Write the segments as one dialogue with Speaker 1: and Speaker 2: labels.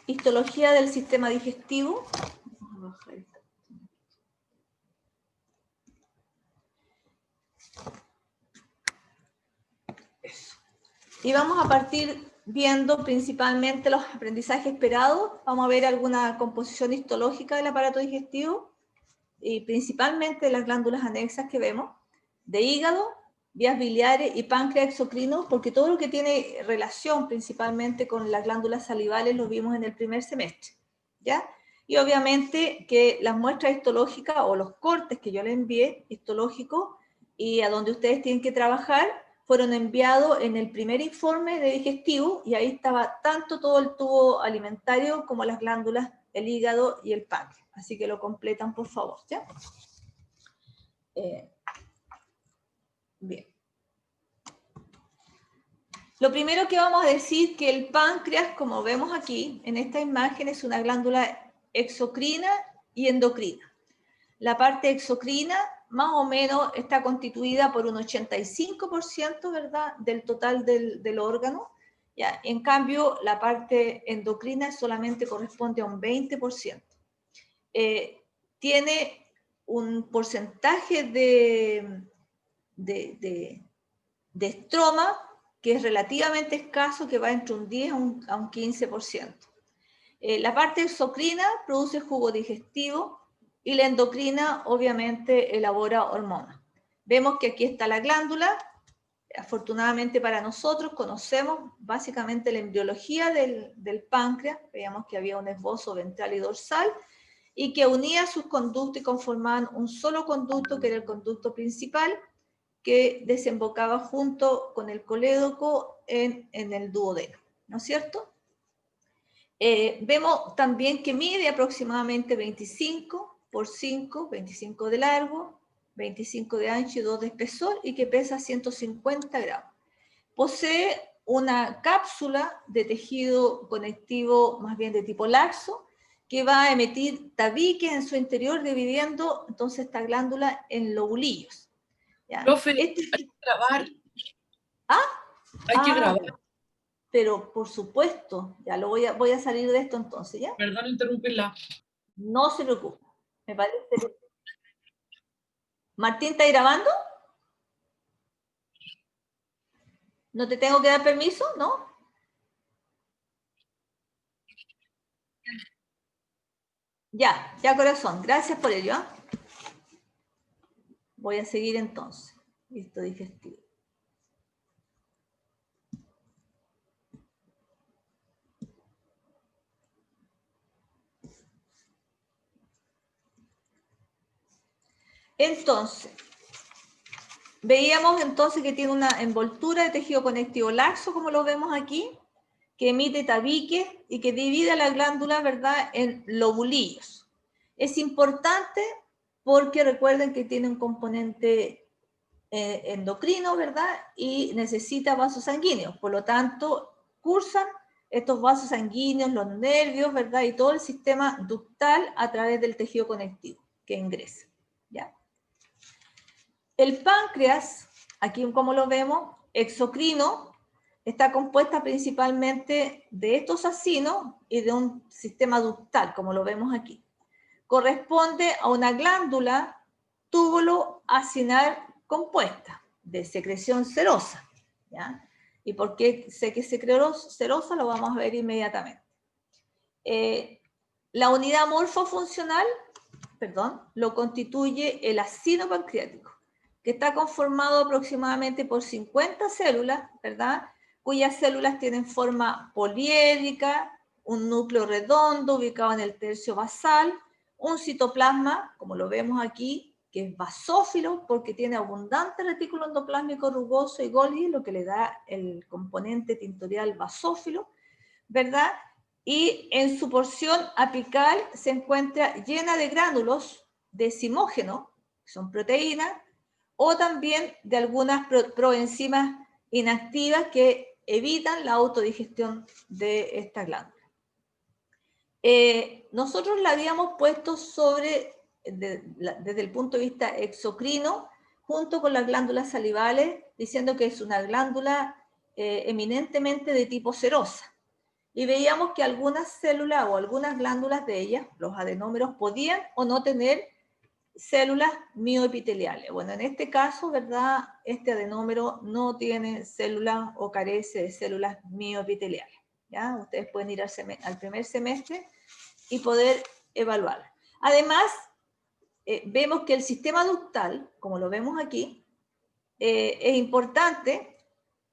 Speaker 1: histología del sistema digestivo. Eso. Y vamos a partir viendo principalmente los aprendizajes esperados. Vamos a ver alguna composición histológica del aparato digestivo y principalmente de las glándulas anexas que vemos, de hígado, vías biliares y páncreas exocrino, porque todo lo que tiene relación principalmente con las glándulas salivales lo vimos en el primer semestre, ¿ya? Y obviamente que las muestras histológicas o los cortes que yo le envié histológicos y a donde ustedes tienen que trabajar fueron enviados en el primer informe de digestivo y ahí estaba tanto todo el tubo alimentario como las glándulas, el hígado y el páncreas. Así que lo completan, por favor, ¿ya? Bien. Lo primero que vamos a decir que el páncreas, como vemos aquí, en esta imagen, es una glándula exocrina y endocrina. La parte exocrina más o menos está constituida por un 85%, ¿verdad?, del total del órgano. ¿Ya? En cambio, la parte endocrina solamente corresponde a un 20%. Tiene un porcentaje de estroma que es relativamente escaso, que va entre un 10 a un 15%. La parte exocrina produce jugo digestivo y la endocrina obviamente elabora hormonas. Vemos que aquí está la glándula. Afortunadamente para nosotros conocemos básicamente la embriología del páncreas. Veíamos que había un esbozo ventral y dorsal y que unía sus conductos y conformaban un solo conducto que era el conducto principal, que desembocaba junto con el colédoco en el duodeno, ¿no es cierto? Vemos también que mide aproximadamente 25 por 5, 25 de largo, 25 de ancho y 2 de espesor y que pesa 150 gramos. Posee una cápsula de tejido conectivo más bien de tipo laxo que va a emitir tabiques en su interior dividiendo entonces esta glándula en lobulillos. ¿Ya?
Speaker 2: Profe, hay que grabar.
Speaker 1: ¿Ah?
Speaker 2: Hay que grabar.
Speaker 1: Pero por supuesto, ya lo voy a salir de esto entonces, ¿ya?
Speaker 2: Perdón interrumpirla.
Speaker 1: No se preocupe, me parece que... ¿Martín está grabando? ¿No te tengo que dar permiso? ¿No? Ya, corazón, gracias por ello. ¿Eh? Voy a seguir entonces. Listo, digestivo. Entonces, veíamos entonces que tiene una envoltura de tejido conectivo laxo, como lo vemos aquí, que emite tabiques y que divide la glándula, ¿verdad?, en lobulillos. Es importante porque recuerden que tiene un componente endocrino, ¿verdad?, y necesita vasos sanguíneos. Por lo tanto, cursan estos vasos sanguíneos, los nervios, ¿verdad?, y todo el sistema ductal a través del tejido conectivo que ingresa, ¿ya? El páncreas, aquí como lo vemos, exocrino, está compuesta principalmente de estos acinos y de un sistema ductal, como lo vemos aquí. Corresponde a una glándula túbulo acinar compuesta de secreción serosa, ¿ya? ¿Y por qué sé que es serosa? Lo vamos a ver inmediatamente. La unidad morfofuncional, lo constituye el acino pancreático, que está conformado aproximadamente por 50 células, ¿verdad?, cuyas células tienen forma poliédrica, un núcleo redondo ubicado en el tercio basal, un citoplasma, como lo vemos aquí, que es basófilo porque tiene abundante retículo endoplásmico rugoso y Golgi, lo que le da el componente tintorial basófilo, ¿verdad? Y en su porción apical se encuentra llena de gránulos de zimógeno, que son proteínas, o también de algunas proenzimas inactivas que evitan la autodigestión de esta glándula. Nosotros la habíamos puesto desde el punto de vista exocrino, junto con las glándulas salivales, diciendo que es una glándula eminentemente de tipo serosa. y veíamos que algunas células o algunas glándulas de ellas, los adenómeros, podían o no tener células mioepiteliales. Bueno, en este caso, ¿verdad? Este adenómero no tiene células o carece de células mioepiteliales. ¿Ya? Ustedes pueden ir al primer semestre y poder evaluarlo. Además, vemos que el sistema ductal, como lo vemos aquí, es importante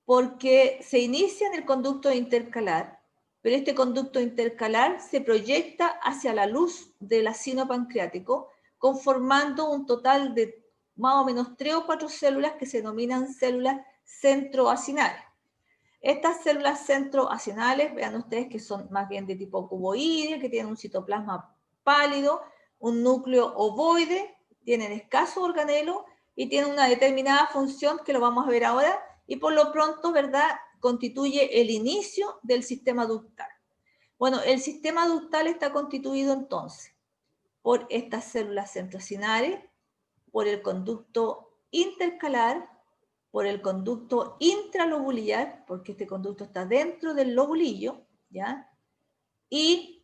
Speaker 1: porque se inicia en el conducto intercalar, pero este conducto intercalar se proyecta hacia la luz del acino pancreático, conformando un total de más o menos 3 o 4 células que se denominan células centroacinales. Estas células centroacinales, vean ustedes que son más bien de tipo cuboide, que tienen un citoplasma pálido, un núcleo ovoide, tienen escaso organelo y tienen una determinada función que lo vamos a ver ahora, y por lo pronto, ¿verdad?, constituye el inicio del sistema ductal. Bueno, el sistema ductal está constituido entonces por estas células centroacinales, por el conducto intercalar, por el conducto intralobulillar, porque este conducto está dentro del lobulillo, ¿ya? Y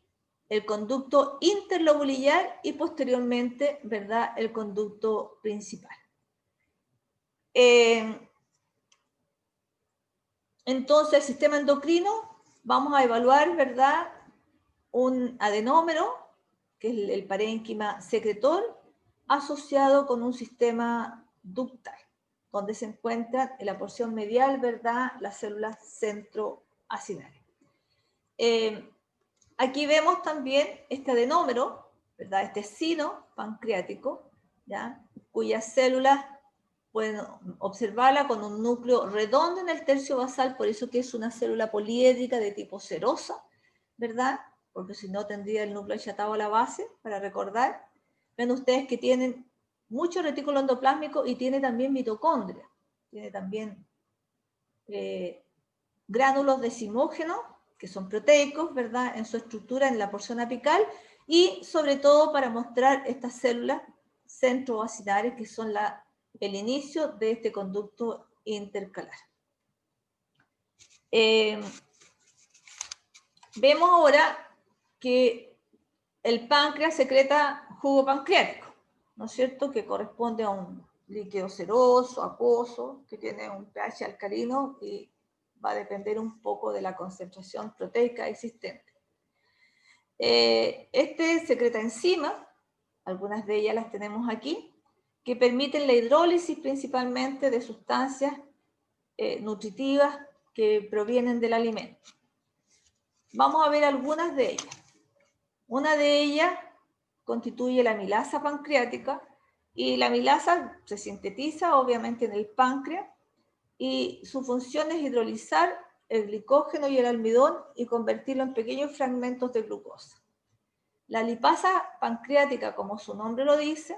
Speaker 1: el conducto interlobulillar y posteriormente, ¿verdad?, el conducto principal. Entonces, el sistema endocrino, vamos a evaluar, ¿verdad?, un adenómero, que es el parénquima secretor, asociado con un sistema ductal, donde se encuentran en la porción medial, ¿verdad?, las células centroacinales. Aquí vemos también este adenómero, ¿verdad?, este sino pancreático, ¿ya?, cuyas células pueden observarla con un núcleo redondo en el tercio basal, por eso que es una célula poliédrica de tipo serosa, ¿verdad?, porque si no tendría el núcleo achatado a la base, para recordar. Ven ustedes que tienen mucho retículo endoplásmico y tiene también mitocondria, tiene también gránulos decimógenos, que son proteicos, ¿verdad?, en su estructura en la porción apical, y sobre todo para mostrar estas células centroacinales que son el inicio de este conducto intercalar. Vemos ahora que el páncreas secreta jugo pancreático, ¿no es cierto?, que corresponde a un líquido seroso, acuoso, que tiene un pH alcalino y va a depender un poco de la concentración proteica existente. Este secreta enzimas, algunas de ellas las tenemos aquí, que permiten la hidrólisis principalmente de sustancias nutritivas que provienen del alimento. Vamos a ver algunas de ellas. Una de ellas constituye la amilasa pancreática, y la amilasa se sintetiza obviamente en el páncreas y su función es hidrolizar el glicógeno y el almidón y convertirlo en pequeños fragmentos de glucosa. La lipasa pancreática, como su nombre lo dice,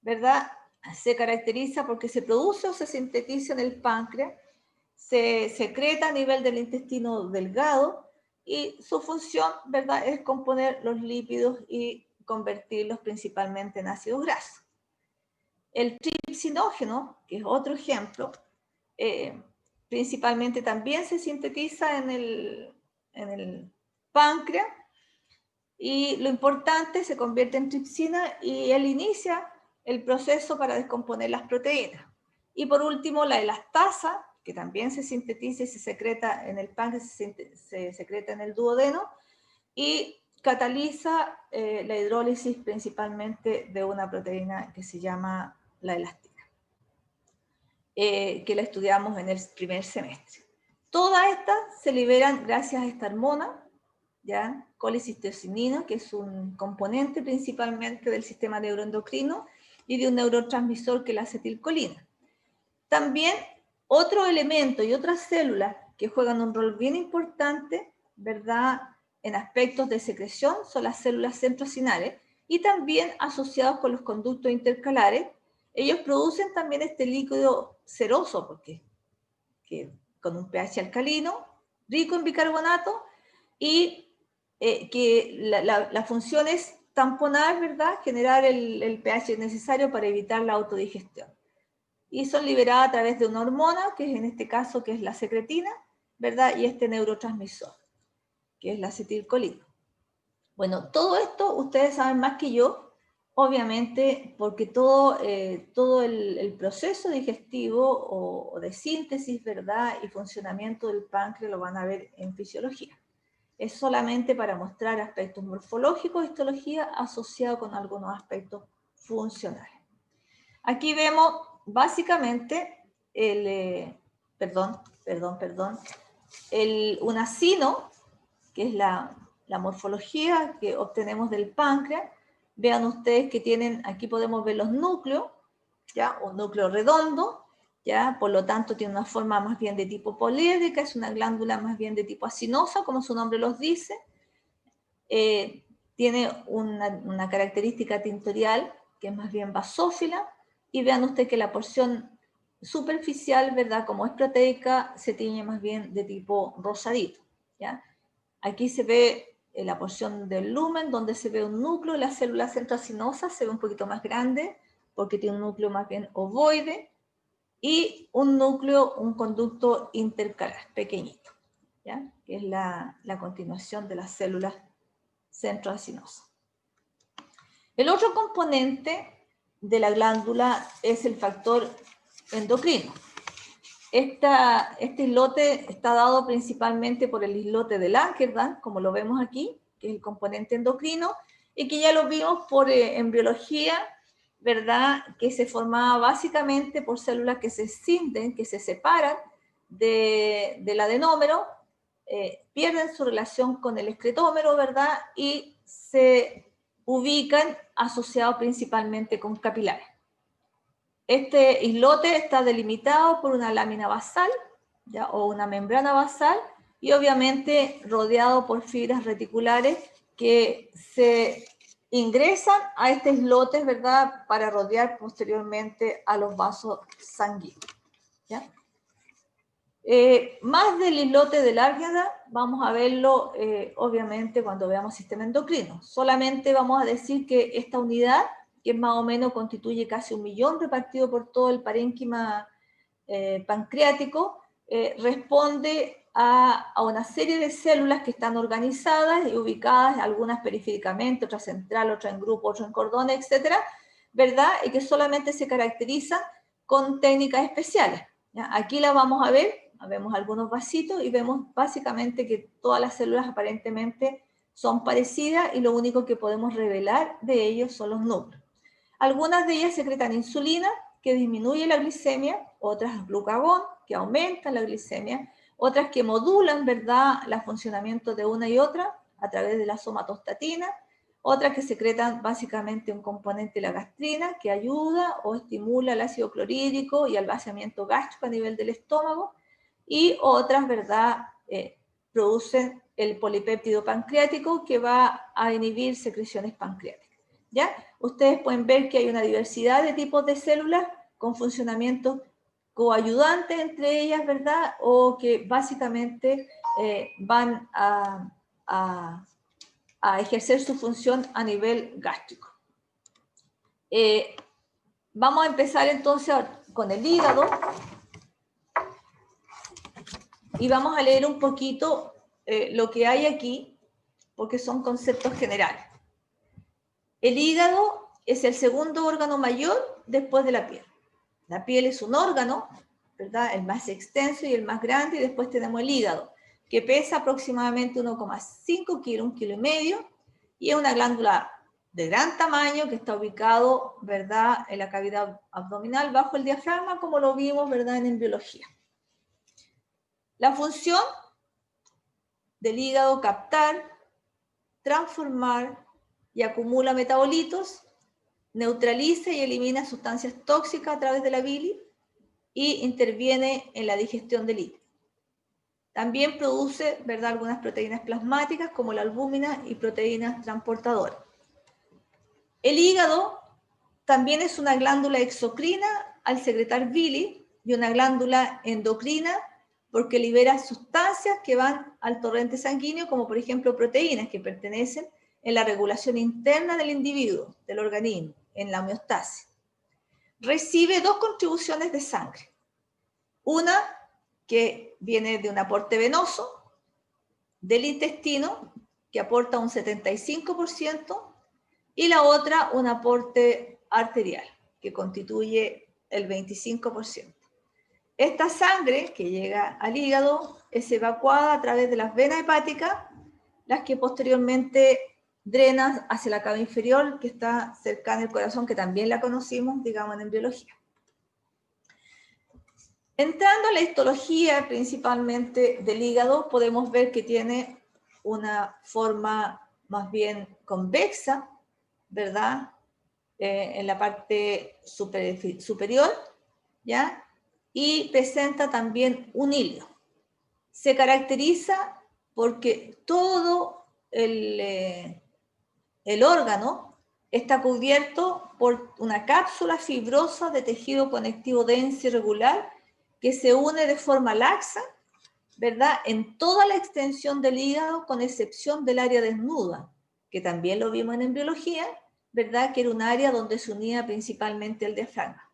Speaker 1: ¿verdad?, se caracteriza porque se produce o se sintetiza en el páncreas, se secreta a nivel del intestino delgado y su función, ¿verdad?, es componer los lípidos y convertirlos principalmente en ácidos grasos. El tripsinógeno, que es otro ejemplo, principalmente también se sintetiza en el páncreas, y lo importante, se convierte en tripsina y él inicia el proceso para descomponer las proteínas. Y por último, la elastasa, que también se sintetiza y se secreta en el páncreas, se secreta en el duodeno y cataliza la hidrólisis principalmente de una proteína que se llama la elastina, que la estudiamos en el primer semestre. Todas estas se liberan gracias a esta hormona, ¿ya?, colicistocinina, que es un componente principalmente del sistema neuroendocrino y de un neurotransmisor que es la acetilcolina. También otro elemento y otras células que juegan un rol bien importante, ¿verdad?, en aspectos de secreción son las células centroacinales, y también asociados con los conductos intercalares. Ellos producen también este líquido seroso, porque con un pH alcalino, rico en bicarbonato, y que la función es tamponar, ¿verdad?, generar el pH necesario para evitar la autodigestión. Y son liberadas a través de una hormona, que es en este caso que es la secretina, ¿verdad?, y este neurotransmisor. que es la acetilcolina. Bueno, todo esto ustedes saben más que yo, obviamente, porque todo el proceso digestivo o de síntesis, ¿verdad? Y funcionamiento del páncreas lo van a ver en fisiología. Es solamente para mostrar aspectos morfológicos, histología, asociado con algunos aspectos funcionales. Aquí vemos básicamente un acino, que es la morfología que obtenemos del páncreas. Vean ustedes que tienen, aquí podemos ver los núcleos, ¿ya? Un núcleo redondo, ¿ya? Por lo tanto tiene una forma más bien de tipo poliédrica, es una glándula más bien de tipo acinosa, como su nombre los dice. Tiene una característica tintorial que es más bien basófila, y vean ustedes que la porción superficial, ¿verdad? Como es proteica, se tiñe más bien de tipo rosadito, ¿ya? Aquí se ve la porción del lumen, donde se ve un núcleo, la célula centroacinosa se ve un poquito más grande, porque tiene un núcleo más bien ovoide, y un núcleo, un conducto intercalar, pequeñito, ¿ya? Que es la continuación de las células centroacinosas. El otro componente de la glándula es el factor endocrino. Este islote está dado principalmente por el islote de Lankerdal, como lo vemos aquí, que es el componente endocrino, y que ya lo vimos en biología, ¿verdad? Que se formaba básicamente por células que se escinden, que se separan del adenómero, pierden su relación con el excretómero, ¿verdad? Y se ubican asociados principalmente con capilares. Este islote está delimitado por una lámina basal, ¿ya? O una membrana basal, y obviamente rodeado por fibras reticulares que se ingresan a este islote, ¿verdad? Para rodear posteriormente a los vasos sanguíneos, ¿ya? Más del islote de Lankerdal vamos a verlo obviamente cuando veamos sistema endocrino. Solamente vamos a decir que esta unidad, que más o menos constituye casi 1 millón repartido por todo el parénquima pancreático, responde a una serie de células que están organizadas y ubicadas, algunas periféricamente, otras central, otras en grupo, otras en cordones, etcétera, ¿verdad? Y que solamente se caracterizan con técnicas especiales, ¿ya? Aquí la vamos a ver, vemos algunos vasitos y vemos básicamente que todas las células aparentemente son parecidas y lo único que podemos revelar de ellos son los núcleos. Algunas de ellas secretan insulina, que disminuye la glicemia, otras glucagón, que aumenta la glicemia, otras que modulan, ¿verdad?, el funcionamiento de una y otra a través de la somatostatina, otras que secretan básicamente un componente de la gastrina que ayuda o estimula el ácido clorhídrico y el vaciamiento gástrico a nivel del estómago, y otras, ¿verdad?, producen el polipéptido pancreático que va a inhibir secreciones pancreáticas, ¿ya? Ustedes pueden ver que hay una diversidad de tipos de células con funcionamientos coayudantes entre ellas, ¿verdad? O que básicamente van a ejercer su función a nivel gástrico. Vamos a empezar entonces con el hígado y vamos a leer un poquito lo que hay aquí, porque son conceptos generales. El hígado es el segundo órgano mayor después de la piel. La piel es un órgano, ¿verdad?, el más extenso y el más grande, y después tenemos el hígado, que pesa aproximadamente 1,5 kilos, 1,5 kilos, y es una glándula de gran tamaño que está ubicado, ¿verdad?, en la cavidad abdominal bajo el diafragma, como lo vimos, ¿verdad?, en biología. La función del hígado: captar, transformar y acumula metabolitos, neutraliza y elimina sustancias tóxicas a través de la bilis y interviene en la digestión del líquido. También produce, ¿verdad?, algunas proteínas plasmáticas como la albúmina y proteínas transportadoras. El hígado también es una glándula exocrina al secretar bilis y una glándula endocrina porque libera sustancias que van al torrente sanguíneo, como por ejemplo proteínas que pertenecen en la regulación interna del individuo, del organismo, en la homeostasis. Recibe 2 contribuciones de sangre. Una que viene de un aporte venoso del intestino, que aporta un 75%, y la otra un aporte arterial, que constituye el 25%. Esta sangre que llega al hígado es evacuada a través de las venas hepáticas, las que posteriormente drenan hacia la cava inferior, que está cercana al corazón, que también la conocimos, digamos, en biología. Entrando a la histología principalmente del hígado, podemos ver que tiene una forma más bien convexa, ¿verdad? En la parte superior, ¿ya? Y presenta también un hilo. Se caracteriza porque todo el órgano está cubierto por una cápsula fibrosa de tejido conectivo denso y regular que se une de forma laxa, ¿verdad? En toda la extensión del hígado, con excepción del área desnuda, que también lo vimos en embriología, ¿verdad? Que era un área donde se unía principalmente el diafragma.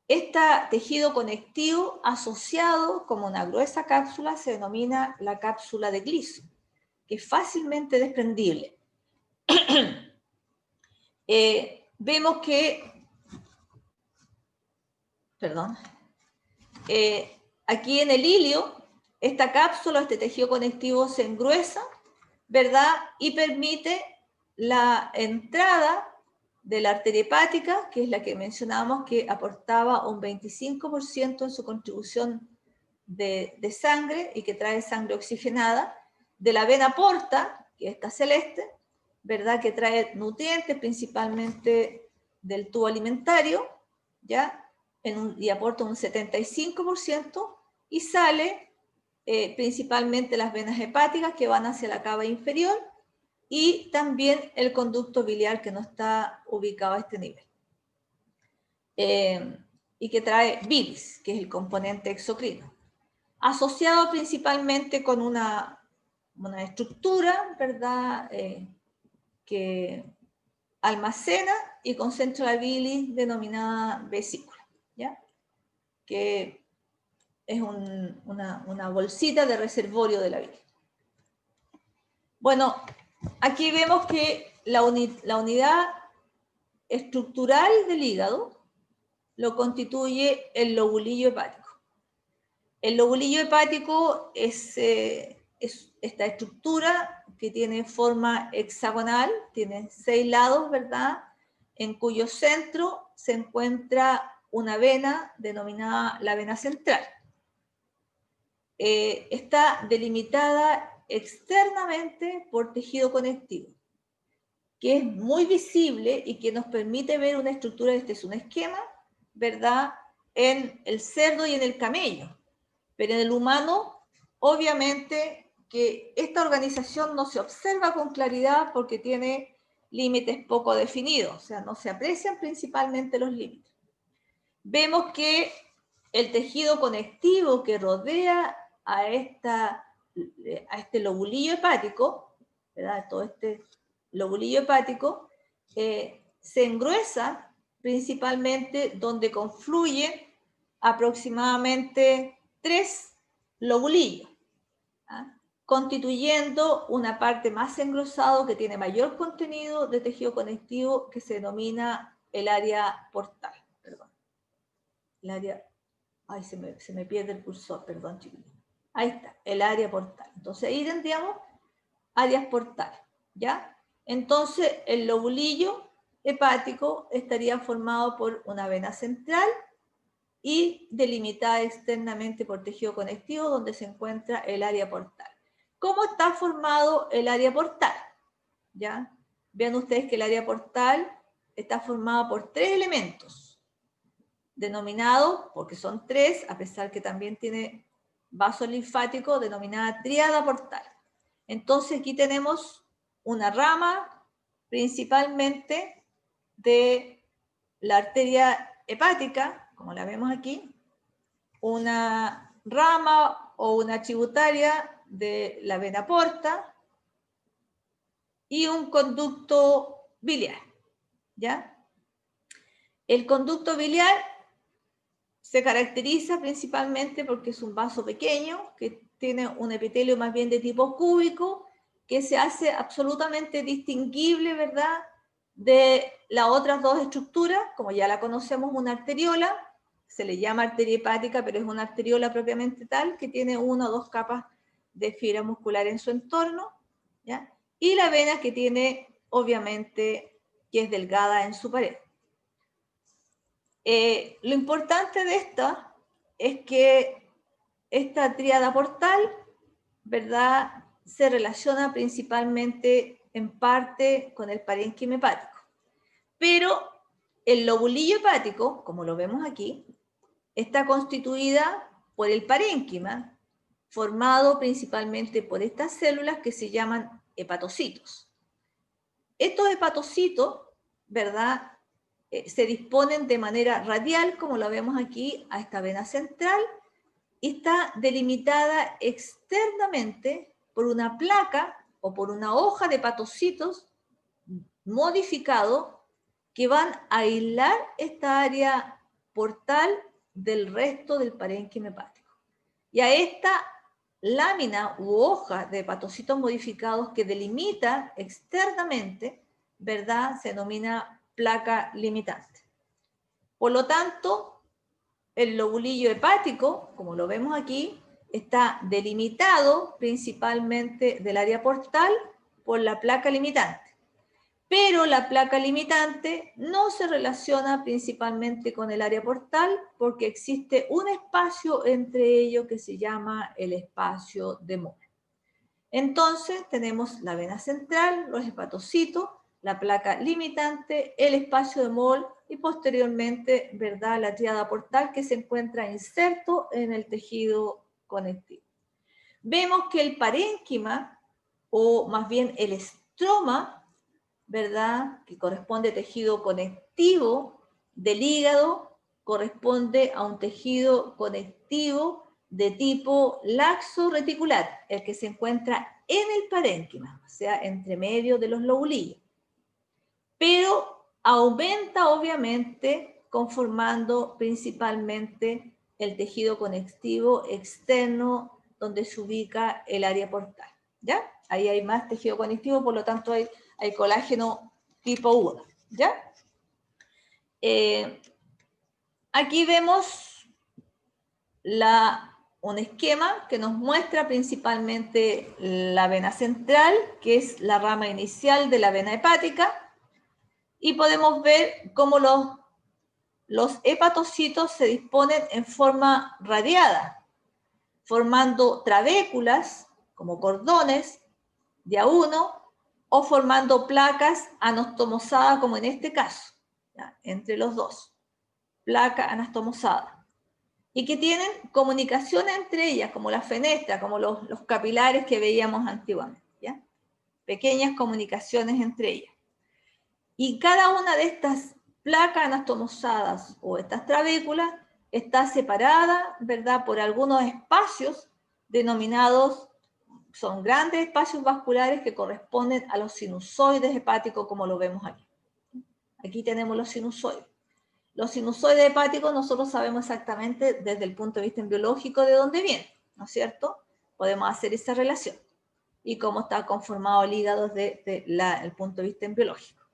Speaker 1: Este tejido conectivo asociado como una gruesa cápsula se denomina la cápsula de Gleason, que es fácilmente desprendible. Vemos que, perdón, aquí en el ilio, esta cápsula, este tejido conectivo se engruesa, ¿verdad? Y permite la entrada de la arteria hepática, que es la que mencionamos que aportaba un 25% en su contribución de sangre y que trae sangre oxigenada, de la vena porta, que es esta celeste, ¿verdad? Que trae nutrientes principalmente del tubo alimentario, ¿ya? Y aporta un 75%, y sale principalmente las venas hepáticas que van hacia la cava inferior, y también el conducto biliar que no está ubicado a este nivel. Y que trae bilis, que es el componente exocrino, asociado principalmente con una estructura, ¿verdad? Que almacena y concentra la bilis denominada vesícula, ¿ya? Que es una bolsita de reservorio de la bilis. Bueno, aquí vemos que la unidad estructural del hígado lo constituye el lobulillo hepático. El lobulillo hepático es esta estructura que tiene forma hexagonal, tiene 6 lados, ¿verdad? En cuyo centro se encuentra una vena denominada la vena central. Está delimitada externamente por tejido conectivo, que es muy visible y que nos permite ver una estructura. Este es un esquema, ¿verdad? En el cerdo y en el camello, pero en el humano, obviamente que esta organización no se observa con claridad porque tiene límites poco definidos, o sea, no se aprecian principalmente los límites. Vemos que el tejido conectivo que rodea a este lobulillo hepático, ¿verdad? Todo este lobulillo hepático, se engruesa principalmente donde confluyen aproximadamente 3 lobulillos, ¿ah? Constituyendo una parte más engrosado que tiene mayor contenido de tejido conectivo, que se denomina el área portal. Perdón. El área, ay, se me pierde el cursor, perdón, chicos. Ahí está, el área portal. Entonces ahí tendríamos áreas portales, ¿ya? Entonces el lobulillo hepático estaría formado por una vena central y delimitada externamente por tejido conectivo, donde se encuentra el área portal. ¿Cómo está formado el área portal? ¿Ya? Vean ustedes que el área portal está formada por 3 elementos, denominados, porque son 3, a pesar que también tiene vaso linfático, denominada tríada portal. Entonces aquí tenemos una rama principalmente de la arteria hepática, como la vemos aquí, una rama o una tributaria de la vena porta y un conducto biliar, ¿ya? El conducto biliar se caracteriza principalmente porque es un vaso pequeño que tiene un epitelio más bien de tipo cúbico, que se hace absolutamente distinguible, ¿verdad?, de las otras dos estructuras, como ya la conocemos, una arteriola, se le llama arteria hepática, pero es una arteriola propiamente tal, que tiene una o dos capas de fibra muscular en su entorno, ¿ya? Y la vena que tiene, obviamente, que es delgada en su pared. Lo importante de esta es que esta tríada portal, ¿verdad?, se relaciona principalmente en parte con el parénquima hepático. Pero el lobulillo hepático, como lo vemos aquí, está constituida por el parénquima, formado principalmente por estas células que se llaman hepatocitos. Estos hepatocitos, ¿verdad?, se disponen de manera radial, como lo vemos aquí, a esta vena central, y está delimitada externamente por una placa o por una hoja de hepatocitos modificado que van a aislar esta área portal del resto del parénquima hepático. Y a esta lámina u hoja de hepatocitos modificados que delimita externamente, ¿verdad?, se denomina placa limitante. Por lo tanto, el lobulillo hepático, como lo vemos aquí, está delimitado principalmente del área portal por la placa limitante. Pero la placa limitante no se relaciona principalmente con el área portal porque existe un espacio entre ellos que se llama el espacio de Moore. Entonces tenemos la vena central, los hepatocitos, la placa limitante, el espacio de Moore y posteriormente, ¿verdad?, la tríada portal que se encuentra inserto en el tejido conectivo. Vemos que el parénquima, o más bien el estroma, ¿verdad?, que corresponde a tejido conectivo del hígado, corresponde a un tejido conectivo de tipo laxo reticular, el que se encuentra en el parénquima, o sea, entre medio de los lobulillos. Pero aumenta, obviamente, conformando principalmente el tejido conectivo externo donde se ubica el área portal, ¿ya? Ahí hay más tejido conectivo, por lo tanto hay colágeno tipo 1, ¿ya? Aquí vemos un esquema que nos muestra principalmente la vena central, que es la rama inicial de la vena hepática, y podemos ver cómo los hepatocitos se disponen en forma radiada, formando trabéculas, como cordones, de a uno, o formando placas anastomosadas, como en este caso, ¿ya?, entre los dos, placa anastomosada, y que tienen comunicación entre ellas, como las fenestras, como los capilares que veíamos antiguamente, ¿ya?, pequeñas comunicaciones entre ellas. Y cada una de estas placas anastomosadas o estas trabéculas está separada, ¿verdad?, por algunos espacios denominados, son grandes espacios vasculares que corresponden a los sinusoides hepáticos, como lo vemos aquí. Aquí tenemos los sinusoides. Los sinusoides hepáticos nosotros sabemos exactamente desde el punto de vista biológico de dónde vienen, ¿no es cierto? Podemos hacer esa relación y cómo está conformado el hígado desde el punto de vista biológico.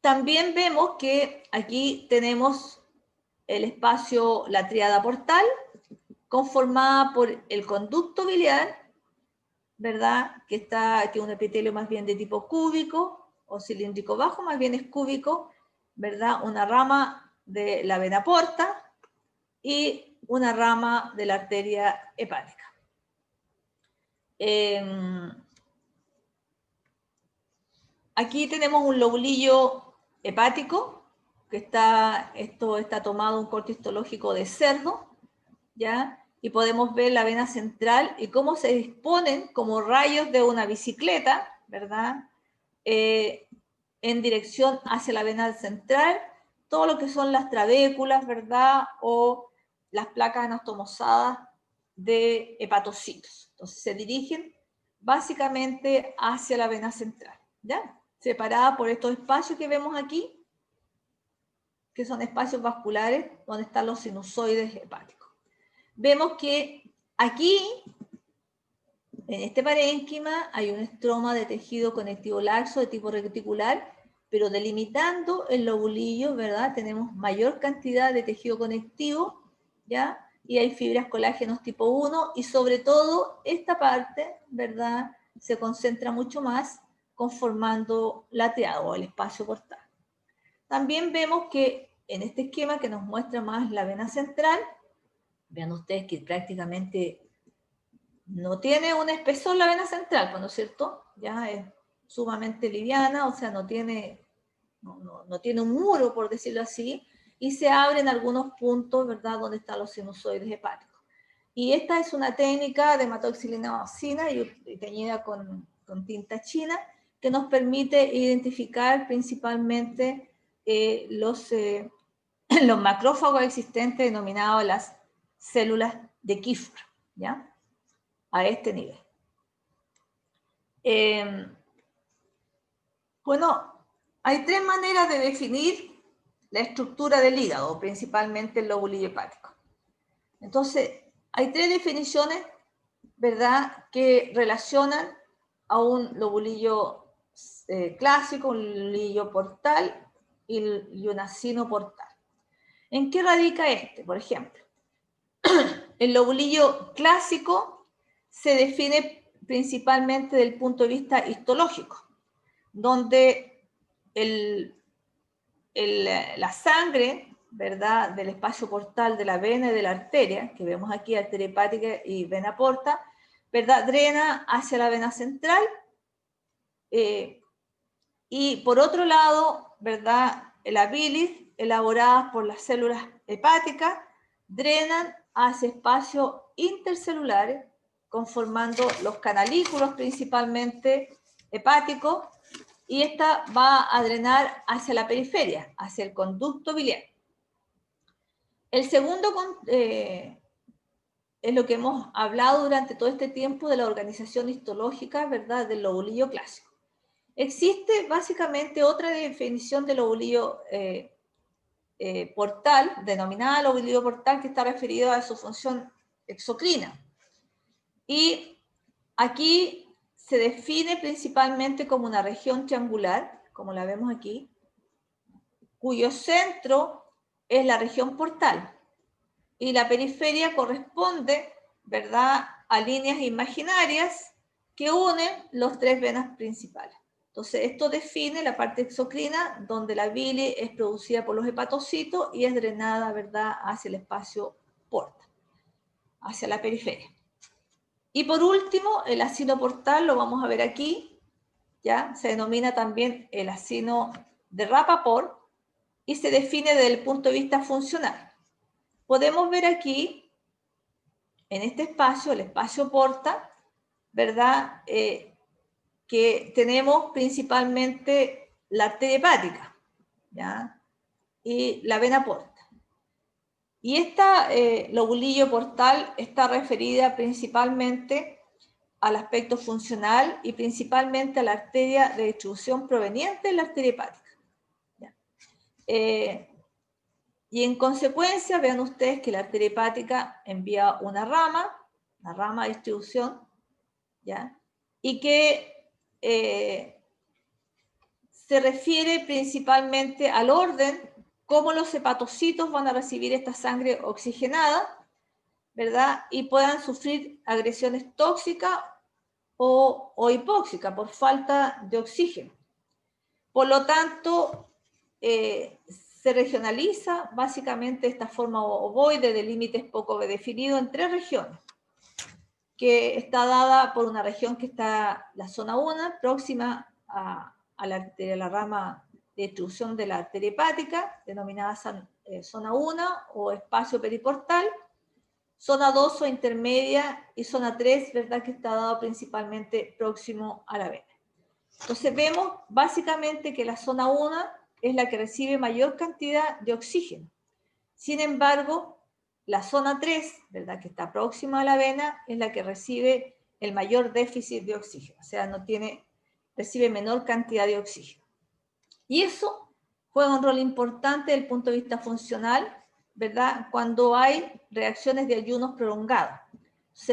Speaker 1: También vemos que aquí tenemos el espacio, la tríada portal, conformada por el conducto biliar, ¿verdad?, que tiene un epitelio más bien de tipo cúbico o cilíndrico bajo, más bien es cúbico, ¿verdad?, una rama de la vena porta y una rama de la arteria hepática. Aquí tenemos un lobulillo hepático, que esto está tomado un corte histológico de cerdo, ¿ya?, y podemos ver la vena central y cómo se disponen como rayos de una bicicleta, ¿verdad?, en dirección hacia la vena central, todo lo que son las trabéculas, ¿verdad?, o las placas anastomosadas de hepatocitos. Entonces se dirigen básicamente hacia la vena central, ¿ya?, separada por estos espacios que vemos aquí, que son espacios vasculares donde están los sinusoides hepáticos. Vemos que Aquí, en este parénquima, hay un estroma de tejido conectivo laxo de tipo reticular, pero delimitando el lobulillo, ¿verdad? Tenemos mayor cantidad de tejido conectivo, ¿ya? Y hay fibras colágenos tipo 1, y sobre todo esta parte, ¿verdad? Se concentra mucho más conformando la triada o el espacio portal. También vemos que en este esquema que nos muestra más la vena central, vean ustedes que prácticamente no tiene un espesor la vena central, ¿no es cierto? Ya es sumamente liviana, o sea, no tiene un muro, por decirlo así, y se abren algunos puntos, ¿verdad?, donde están los sinusoides hepáticos. Y esta es una técnica de hematoxilina y teñida con tinta china, que nos permite identificar principalmente los macrófagos existentes denominados las células de Kiefer, ¿ya? A este nivel. Bueno, hay tres maneras de definir la estructura del hígado, principalmente el lóbulo hepático. Entonces, hay tres definiciones, ¿verdad?, que relacionan a un lobulillo clásico, un lobulillo portal y un acino portal. ¿En qué radica este? Por ejemplo, el lobulillo clásico se define principalmente desde el punto de vista histológico, donde la sangre, ¿verdad?, del espacio portal de la vena y de la arteria, que vemos aquí, arteria hepática y vena porta, ¿verdad?, drena hacia la vena central, y por otro lado, ¿verdad?, la bilis, elaborada por las células hepáticas, drenan hacia espacios intercelulares, conformando los canalículos principalmente hepáticos, y esta va a drenar hacia la periferia, hacia el conducto biliar. El segundo es lo que hemos hablado durante todo este tiempo de la organización histológica, ¿verdad?, del lobulillo clásico. Existe básicamente otra definición del lobulillo portal, denominada lobulillo portal, que está referido a su función exocrina. Y aquí se define principalmente como una región triangular, como la vemos aquí, cuyo centro es la región portal y la periferia corresponde, ¿verdad?, a líneas imaginarias que unen los tres venas principales. Entonces, esto define la parte exocrina, donde la bilis es producida por los hepatocitos y es drenada, ¿verdad?, hacia el espacio porta, hacia la periferia. Y por último, el acino portal, lo vamos a ver aquí, ¿ya? Se denomina también el acino de Rappaport y se define desde el punto de vista funcional. Podemos ver aquí, en este espacio, el espacio porta, ¿verdad?, que tenemos principalmente la arteria hepática, ¿ya?, y la vena porta. Y esta lobulillo portal está referida principalmente al aspecto funcional y principalmente a la arteria de distribución proveniente de la arteria hepática. Y en consecuencia, vean ustedes que la arteria hepática envía una rama de distribución, ¿ya?, y que se refiere principalmente al orden, cómo los hepatocitos van a recibir esta sangre oxigenada, ¿verdad?, y puedan sufrir agresiones tóxicas o hipóxicas por falta de oxígeno. Por lo tanto, se regionaliza básicamente esta forma ovoide de límites poco definidos en tres regiones, que está dada por una región que está la zona 1, próxima a la rama de distribución de la arteria hepática, denominada zona 1 o espacio periportal, zona 2 o intermedia, y zona 3, ¿verdad?, que está dado principalmente próximo a la vena. Entonces vemos básicamente que la zona 1 es la que recibe mayor cantidad de oxígeno. Sin embargo, la zona 3, ¿verdad?, que está próxima a la vena, es la que recibe el mayor déficit de oxígeno, o sea, recibe menor cantidad de oxígeno. Y eso juega un rol importante desde el punto de vista funcional, ¿verdad?, cuando hay reacciones de ayunos prolongados.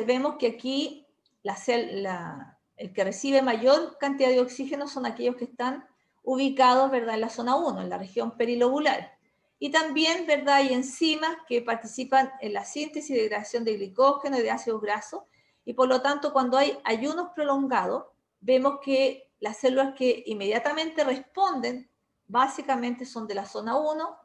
Speaker 1: vemos que aquí el que recibe mayor cantidad de oxígeno son aquellos que están ubicados, ¿verdad?, en la zona 1, en la región perilobular. Y también, ¿verdad?, hay enzimas que participan en la síntesis y degradación de glicógeno y de ácidos grasos, y por lo tanto, cuando hay ayunos prolongados, vemos que las células que inmediatamente responden, básicamente son de la zona 1,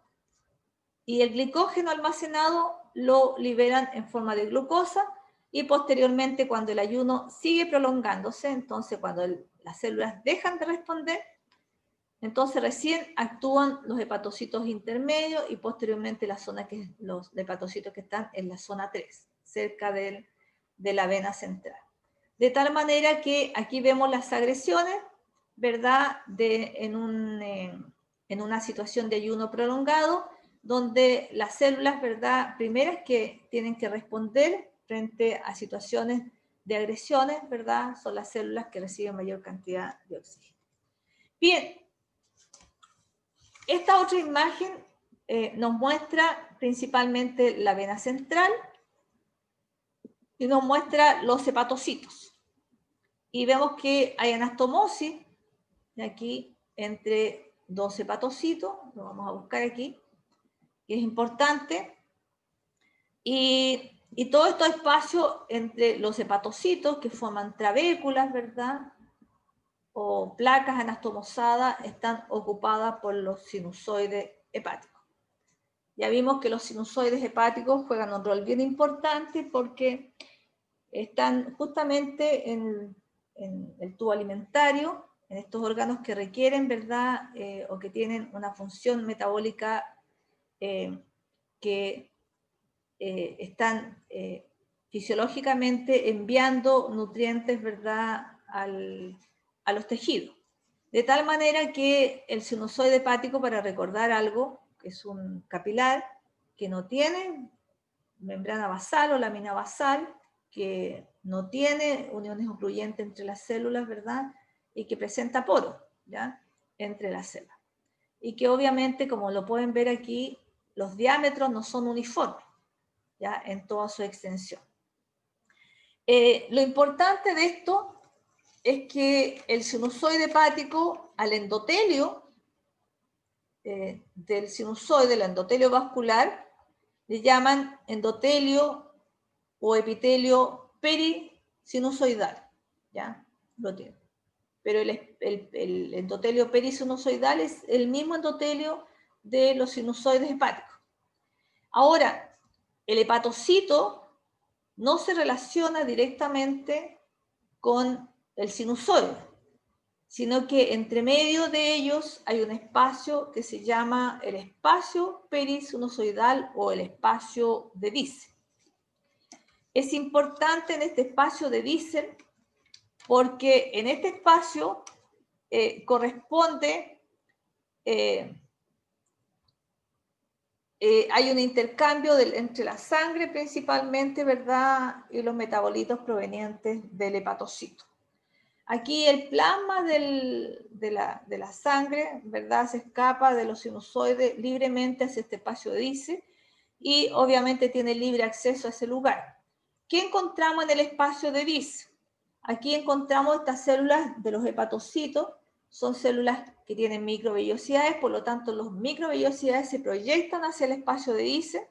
Speaker 1: y el glicógeno almacenado lo liberan en forma de glucosa, y posteriormente, cuando el ayuno sigue prolongándose, entonces cuando las células dejan de responder, entonces recién actúan los hepatocitos intermedios y posteriormente los hepatocitos que están en la zona 3, cerca de la vena central. De tal manera que aquí vemos las agresiones, ¿verdad?, en una situación de ayuno prolongado, donde las células, ¿verdad?, primeras que tienen que responder frente a situaciones de agresiones, ¿verdad?, son las células que reciben mayor cantidad de oxígeno. Bien, esta otra imagen nos muestra principalmente la vena central y nos muestra los hepatocitos. Y vemos que hay anastomosis aquí entre dos hepatocitos, lo vamos a buscar aquí, que es importante. Y todo este espacio entre los hepatocitos que forman trabéculas, ¿verdad?, o placas anastomosadas, están ocupadas por los sinusoides hepáticos. Ya vimos que los sinusoides hepáticos juegan un rol bien importante porque están justamente en el tubo alimentario, en estos órganos que requieren, ¿verdad?, o que tienen una función metabólica que están fisiológicamente enviando nutrientes, ¿verdad?, a los tejidos. De tal manera que el sinusoide hepático, para recordar algo, que es un capilar que no tiene membrana basal o lámina basal, que no tiene uniones ocluyentes entre las células, ¿verdad?, y que presenta poros, ¿ya?, entre las células. Y que obviamente, como lo pueden ver aquí, los diámetros no son uniformes, ¿ya?, en toda su extensión. Lo importante de esto es que el sinusoide hepático, al endotelio del sinusoide, el endotelio vascular, le llaman endotelio o epitelio perisinusoidal, ¿ya? Lo tiene. Pero el endotelio perisinusoidal es el mismo endotelio de los sinusoides hepáticos. Ahora, el hepatocito no se relaciona directamente con el sinusoide, sino que entre medio de ellos hay un espacio que se llama el espacio perisinusoidal o el espacio de Dice. Es importante en este espacio de Dice porque en este espacio corresponde, hay un intercambio entre la sangre principalmente, ¿verdad?, y los metabolitos provenientes del hepatocito. Aquí el plasma de la sangre, ¿verdad?, se escapa de los sinusoides libremente hacia este espacio de Dice y obviamente tiene libre acceso a ese lugar. ¿Qué encontramos en el espacio de Dice? Aquí encontramos estas células de los hepatocitos, son células que tienen microvellosidades, por lo tanto los microvellosidades se proyectan hacia el espacio de Dice.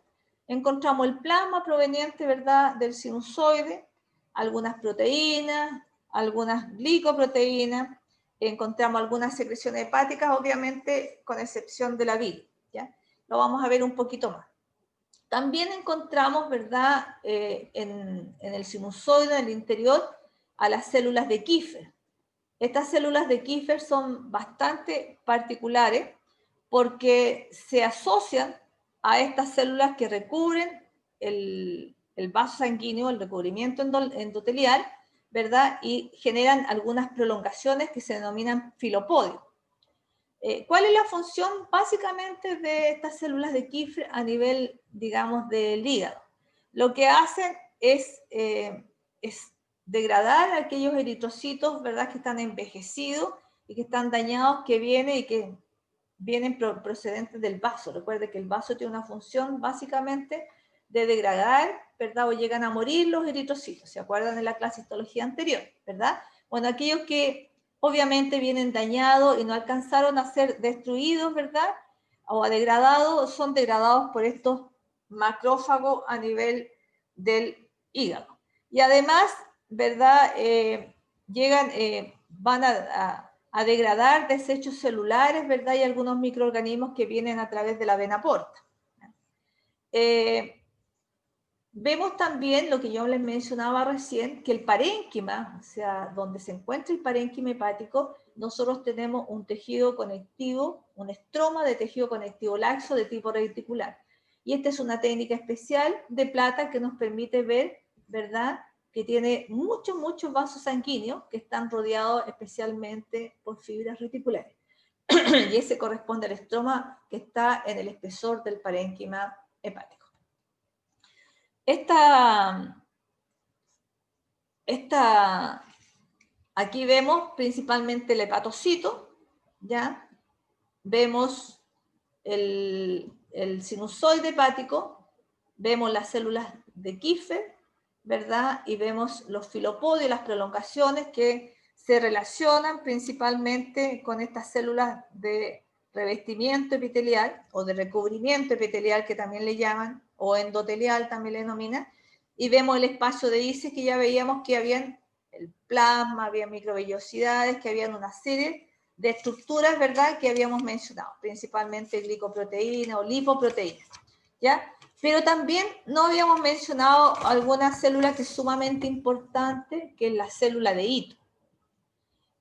Speaker 1: Encontramos el plasma proveniente, ¿verdad?, del sinusoide, algunas proteínas, algunas glicoproteínas, encontramos algunas secreciones hepáticas, obviamente con excepción de la bilis, ¿ya? Lo vamos a ver un poquito más. También encontramos, ¿verdad?, en el sinusoide, en el interior, a las células de Kiefer. Estas células de Kiefer son bastante particulares porque se asocian a estas células que recubren el vaso sanguíneo, el recubrimiento endotelial, ¿verdad?, y generan algunas prolongaciones que se denominan filopodios. ¿Cuál es la función básicamente de estas células de Kiefer a nivel, digamos, del hígado? Lo que hacen es degradar aquellos eritrocitos, ¿verdad?, que están envejecidos y que están dañados, que vienen procedentes del vaso. Recuerde que el vaso tiene una función básicamente de degradar, ¿verdad? O llegan a morir los eritrocitos. ¿Se acuerdan de la clase de histología anterior, verdad? Bueno, aquellos que obviamente vienen dañados y no alcanzaron a ser destruidos, ¿verdad? O degradados, son degradados por estos macrófagos a nivel del hígado. Y además, ¿verdad? Van a degradar desechos celulares, ¿verdad? Y algunos microorganismos que vienen a través de la vena porta. Vemos también lo que yo les mencionaba recién, que el parénquima, o sea, donde se encuentra el parénquima hepático, nosotros tenemos un tejido conectivo, un estroma de tejido conectivo laxo de tipo reticular. Y esta es una técnica especial de plata que nos permite ver, ¿verdad?, que tiene muchos vasos sanguíneos que están rodeados especialmente por fibras reticulares. Y ese corresponde al estroma que está en el espesor del parénquima hepático. Aquí vemos principalmente el hepatocito, ¿ya? Vemos el sinusoide hepático, vemos las células de Kiefer, ¿verdad? Y vemos los filopodios, las prolongaciones que se relacionan principalmente con estas células de revestimiento epitelial o de recubrimiento epitelial que también le llaman, o endotelial también le denominan, y vemos el espacio de Isis que ya veíamos que habían el plasma, había microvellosidades, que habían una serie de estructuras, ¿verdad?, que habíamos mencionado, principalmente glicoproteína o lipoproteína, ¿ya? Pero también no habíamos mencionado alguna célula que es sumamente importante, que es la célula de Ito.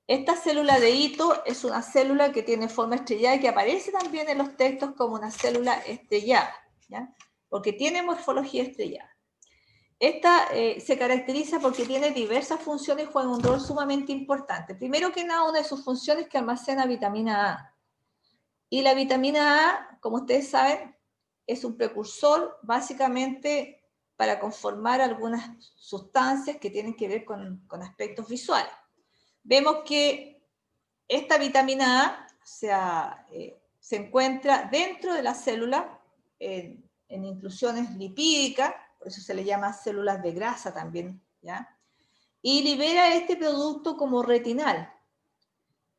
Speaker 1: Esta célula de Ito es una célula que tiene forma estrellada y que aparece también en los textos como una célula estrellada, ¿ya? Porque tiene morfología estrellada. Esta se caracteriza porque tiene diversas funciones y juega un rol sumamente importante. Primero que nada, una de sus funciones es que almacena vitamina A. Y la vitamina A, como ustedes saben, es un precursor básicamente para conformar algunas sustancias que tienen que ver con aspectos visuales. Vemos que esta vitamina A se encuentra dentro de la célula en inclusiones lipídicas, por eso se le llama células de grasa también, ¿ya? Y libera este producto como retinal.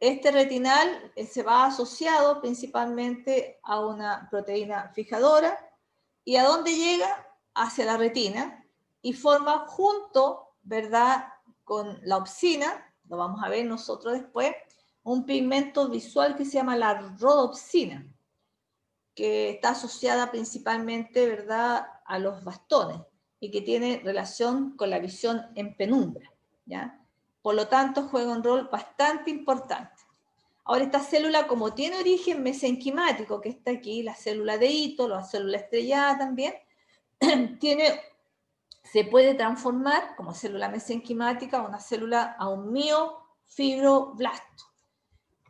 Speaker 1: Este retinal se va asociado principalmente a una proteína fijadora. ¿Y a dónde llega? Hacia la retina y forma junto, ¿verdad?, con la opsina, lo vamos a ver nosotros después, un pigmento visual que se llama la rodopsina, que está asociada principalmente, ¿verdad?, a los bastones y que tiene relación con la visión en penumbra, ¿ya? Por lo tanto, juega un rol bastante importante. Ahora, esta célula, como tiene origen mesenquimático, que está aquí, la célula de Ito, la célula estrellada también, se puede transformar como célula mesenquimática a un miofibroblasto.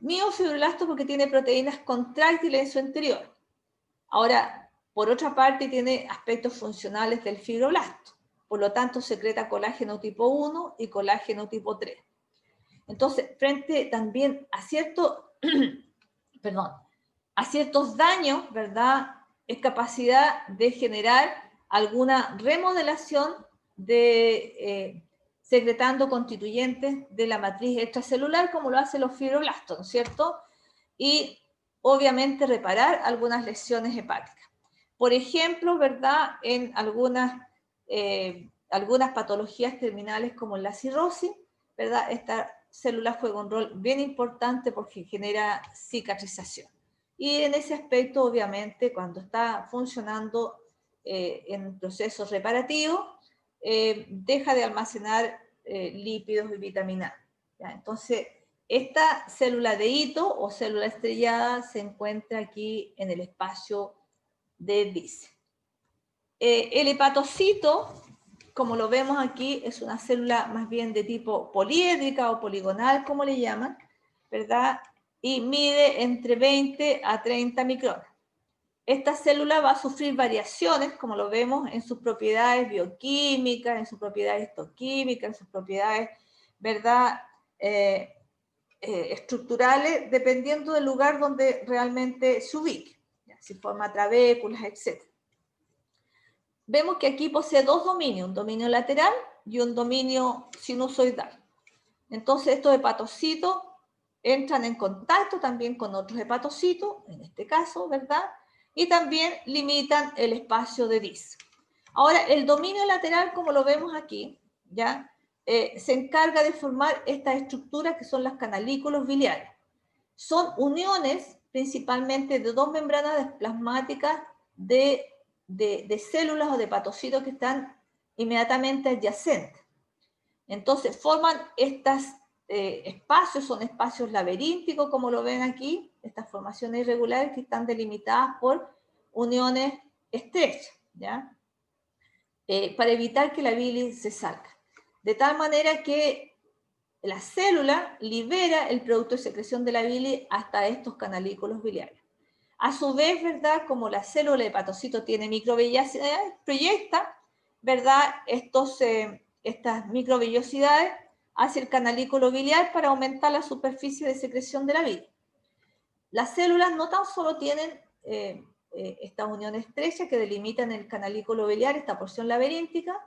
Speaker 1: Miofibroblasto porque tiene proteínas contráctiles en su interior. Ahora, por otra parte, tiene aspectos funcionales del fibroblasto. Por lo tanto, secreta colágeno tipo 1 y colágeno tipo 3. Entonces, frente también a ciertos daños, ¿verdad?, es capacidad de generar alguna remodelación secretando constituyentes de la matriz extracelular, como lo hacen los fibroblastos, ¿no es cierto? Y obviamente reparar algunas lesiones hepáticas. Por ejemplo, ¿verdad?, en algunas patologías terminales como la cirrosis, ¿verdad?, esta célula juega un rol bien importante porque genera cicatrización. Y en ese aspecto, obviamente, cuando está funcionando en procesos reparativos, deja de almacenar lípidos y vitamina A, ¿ya? Entonces, esta célula de Ito o célula estrellada se encuentra aquí en el espacio de Dice. El hepatocito, como lo vemos aquí, es una célula más bien de tipo poliédrica o poligonal, como le llaman, ¿verdad? Y mide entre 20 a 30 micrones. Esta célula va a sufrir variaciones, como lo vemos, en sus propiedades bioquímicas, en sus propiedades histoquímicas, en sus propiedades, ¿verdad?, estructurales, dependiendo del lugar donde realmente se ubique, ¿ya?, si forma trabéculas, etc. vemos que aquí posee dos dominios, un dominio lateral y un dominio sinusoidal. Entonces estos hepatocitos entran en contacto también con otros hepatocitos, en este caso, ¿verdad? Y también limitan el espacio de DIS. Ahora, el dominio lateral, como lo vemos aquí, ¿ya? Se encarga de formar estas estructuras que son las canalículos biliares. Son uniones principalmente de dos membranas plasmáticas de células o de hepatocitos que están inmediatamente adyacentes. Entonces forman estos espacios, son espacios laberínticos, como lo ven aquí, estas formaciones irregulares que están delimitadas por uniones estrechas, ¿ya? Para evitar que la bilis se salga. De tal manera que la célula libera el producto de secreción de la bilis hasta estos canalículos biliares. A su vez, ¿verdad? Como la célula de hepatocito tiene microvellosidades, proyecta, ¿verdad? Estas microvellosidades hacia el canalículo biliar para aumentar la superficie de secreción de la bilis. Las células no tan solo tienen estas uniones estrechas que delimitan el canalículo biliar, esta porción laberíntica,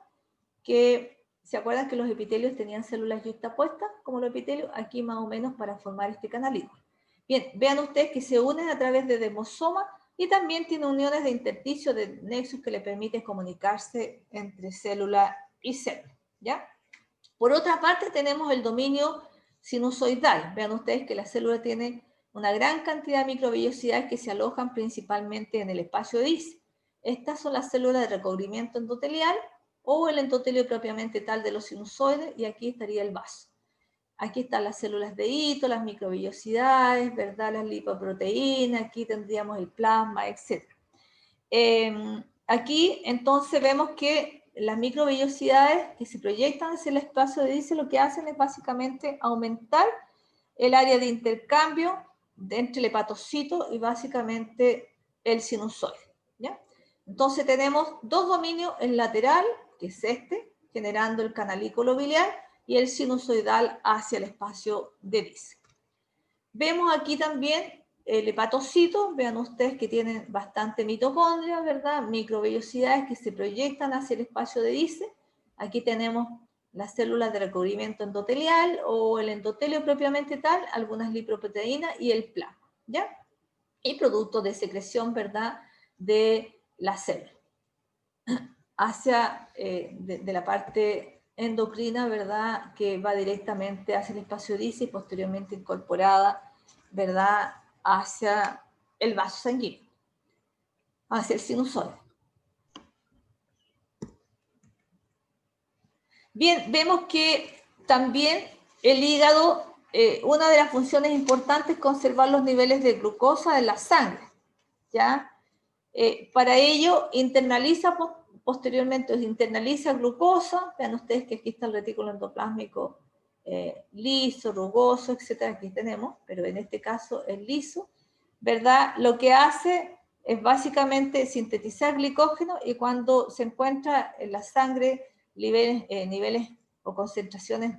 Speaker 1: que ¿se acuerdan que los epitelios tenían células yuxtapuestas como los epitelios? Aquí más o menos para formar este canalículo. Bien, vean ustedes que se unen a través de demosoma y también tiene uniones de intersticio de nexos que le permiten comunicarse entre célula y célula, ¿ya? Por otra parte tenemos el dominio sinusoidal. Vean ustedes que la célula tiene una gran cantidad de microvellosidades que se alojan principalmente en el espacio de DIS. Estas son las células de recubrimiento endotelial o el endotelio propiamente tal de los sinusoides, y aquí estaría el vaso. Aquí están las células de hito, las microvellosidades, ¿verdad? Las lipoproteínas, aquí tendríamos el plasma, etc. Aquí entonces vemos que las microvellosidades que se proyectan hacia el espacio de DIS lo que hacen es básicamente aumentar el área de intercambio entre el hepatocito y básicamente el sinusoide, ¿ya? Entonces tenemos dos dominios, el lateral, que es este, generando el canalículo biliar, y el sinusoidal hacia el espacio de DIS. Vemos aquí también el hepatocito, vean ustedes que tienen bastante mitocondria, ¿verdad? Microvellosidades que se proyectan hacia el espacio de DIS. Aquí tenemos las células de recubrimiento endotelial o el endotelio propiamente tal, algunas lipoproteínas y el plasma, ¿ya? Y productos de secreción, ¿verdad?, de la célula. Hacia, de la parte endocrina, ¿verdad?, que va directamente hacia el espacio DIS y posteriormente incorporada, ¿verdad?, hacia el vaso sanguíneo, hacia el sinusoide. Bien, vemos que también el hígado, una de las funciones importantes es conservar los niveles de glucosa en la sangre, ¿ya? Para ello, posteriormente internaliza glucosa. Vean ustedes que aquí está el retículo endoplásmico liso, rugoso, etcétera. Aquí tenemos, pero en este caso es liso, ¿verdad? Lo que hace es básicamente sintetizar glicógeno, y cuando se encuentra en la sangre niveles o concentraciones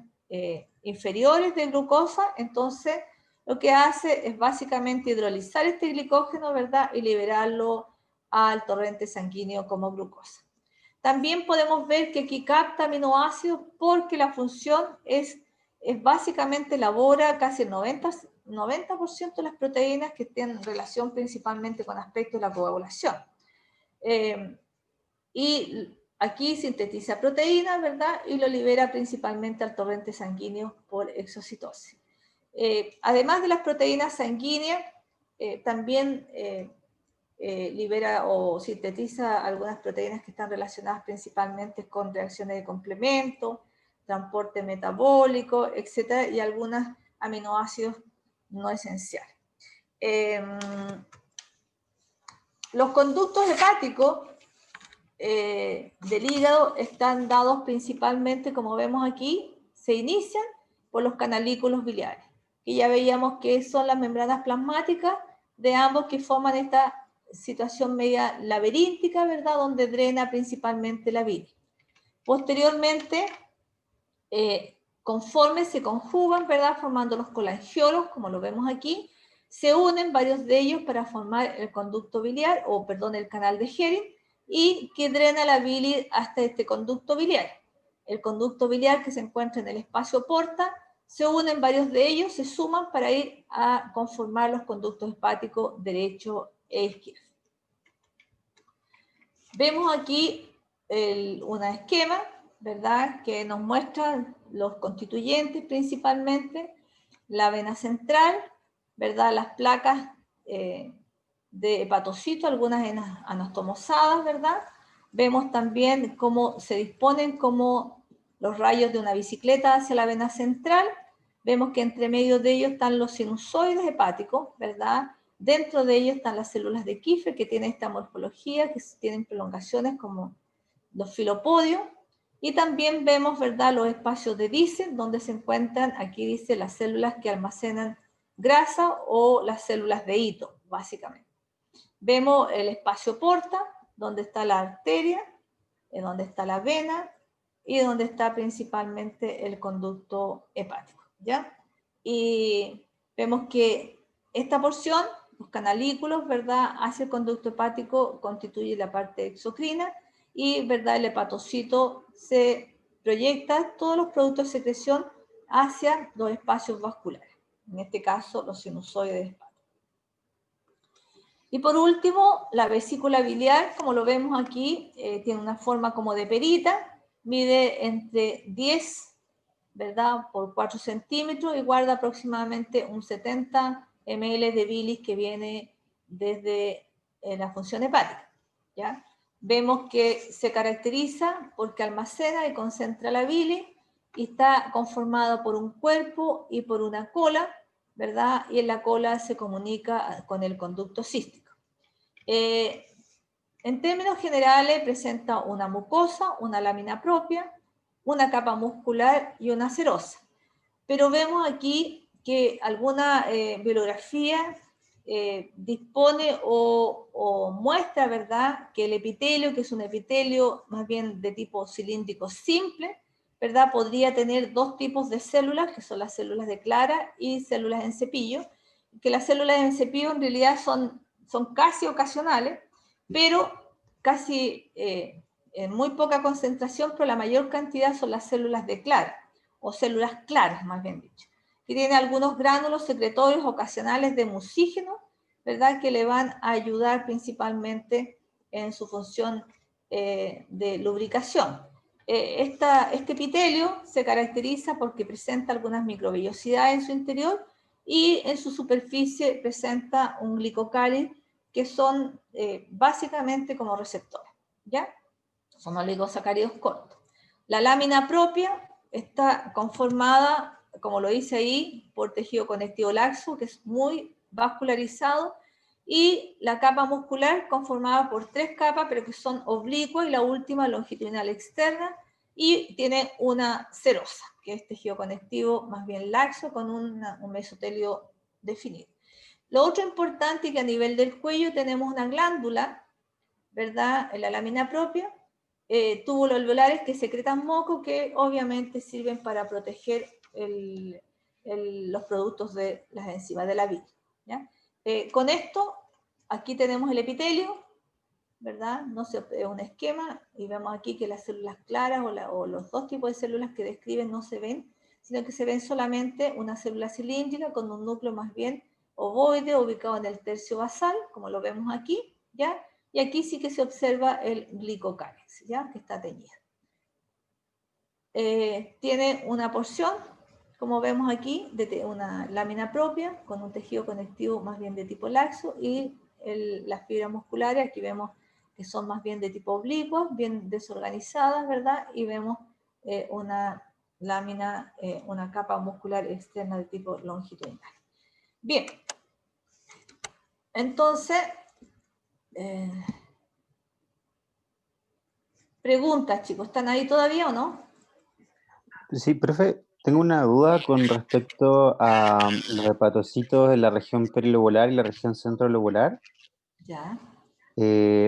Speaker 1: inferiores de glucosa, entonces lo que hace es básicamente hidrolizar este glicógeno, ¿verdad?, y liberarlo al torrente sanguíneo como glucosa. También podemos ver que aquí capta aminoácidos porque la función es básicamente elabora casi el 90% de las proteínas que tienen relación principalmente con aspectos de la coagulación. Y aquí sintetiza proteínas, ¿verdad?, y lo libera principalmente al torrente sanguíneo por exocitosis. Además de las proteínas sanguíneas, también libera o sintetiza algunas proteínas que están relacionadas principalmente con reacciones de complemento, transporte metabólico, etcétera, y algunos aminoácidos no esenciales. Los conductos hepáticos del hígado están dados principalmente, como vemos aquí, se inician por los canalículos biliares, que ya veíamos que son las membranas plasmáticas de ambos que forman esta situación media laberíntica, ¿verdad?, donde drena principalmente la bilis. Posteriormente, conforme se conjugan, ¿verdad?, formando los colangiolos, como lo vemos aquí, se unen varios de ellos para formar el conducto biliar, o perdón, el canal de Hering, y que drena la bilis hasta este conducto biliar. El conducto biliar que se encuentra en el espacio porta, se unen varios de ellos, se suman para ir a conformar los conductos hepáticos derecho e izquierdo. Vemos aquí un esquema, ¿verdad?, que nos muestra los constituyentes principalmente, la vena central, ¿verdad?, las placas de hepatocito, algunas anastomosadas, ¿verdad? Vemos también cómo se disponen como los rayos de una bicicleta hacia la vena central. Vemos que entre medio de ellos están los sinusoides hepáticos, ¿verdad? Dentro de ellos están las células de Kiefer, que tienen esta morfología, que tienen prolongaciones como los filopodios. Y también vemos, ¿verdad?, los espacios de Dice, donde se encuentran, aquí dice, las células que almacenan grasa o las células de hito, básicamente. Vemos el espacio porta, donde está la arteria, donde está la vena y donde está principalmente el conducto hepático, ¿ya? Y vemos que esta porción, los canalículos, ¿verdad?, hacia el conducto hepático constituye la parte exocrina y, ¿verdad?, el hepatocito se proyecta todos los productos de secreción hacia los espacios vasculares, en este caso los sinusoides hepáticos. Y por último, la vesícula biliar, como lo vemos aquí, tiene una forma como de perita, mide entre 10, ¿verdad?, por 4 centímetros y guarda aproximadamente un 70 ml de bilis que viene desde la función hepática, ¿ya? Vemos que se caracteriza porque almacena y concentra la bilis y está conformado por un cuerpo y por una cola, ¿verdad? Y en la cola se comunica con el conducto cístico. En términos generales presenta una mucosa, una lámina propia, una capa muscular y una serosa. Pero vemos aquí que alguna bibliografía dispone o muestra, ¿verdad?, que el epitelio, que es un epitelio más bien de tipo cilíndrico simple, ¿verdad?, podría tener dos tipos de células, que son las células de Clara y células en cepillo, que las células en cepillo en realidad son casi ocasionales, pero casi en muy poca concentración, pero la mayor cantidad son las células de Clara, o células claras, más bien dicho, que tienen algunos gránulos secretorios ocasionales de mucígeno, ¿verdad?, que le van a ayudar principalmente en su función de lubricación. Este epitelio se caracteriza porque presenta algunas microvellosidades en su interior y en su superficie presenta un glicocáliz que son básicamente como receptores, ¿ya? Son oligosacáridos cortos. La lámina propia está conformada, como lo dice ahí, por tejido conectivo laxo, que es muy vascularizado, y la capa muscular conformada por 3 capas, pero que son oblicuas, y la última longitudinal externa, y tiene una serosa, que es tejido conectivo más bien laxo, con un mesotelio definido. Lo otro importante es que a nivel del cuello tenemos una glándula, ¿verdad?, en la lámina propia, túbulos alveolares que secretan moco, que obviamente sirven para proteger los productos de las enzimas de la bilis, ¿ya? Con esto, aquí tenemos el epitelio, ¿verdad? No se, es un esquema, y vemos aquí que las células claras o los dos tipos de células que describen no se ven, sino que se ven solamente una célula cilíndrica con un núcleo más bien ovoide ubicado en el tercio basal, como lo vemos aquí, ¿ya? Y aquí sí que se observa el glicocáliz, ¿ya?, que está teñido. Tiene una porción, como vemos aquí, de una lámina propia, con un tejido conectivo más bien de tipo laxo, y las fibras musculares, aquí vemos que son más bien de tipo oblicuo, bien desorganizadas, ¿verdad? Y vemos una lámina, una capa muscular externa de tipo longitudinal. Bien, entonces, preguntas, chicos, ¿están ahí todavía o no?
Speaker 3: Sí, profe, tengo una duda con respecto a los hepatocitos en la región perilobular y la región centrolobular,
Speaker 1: Ya.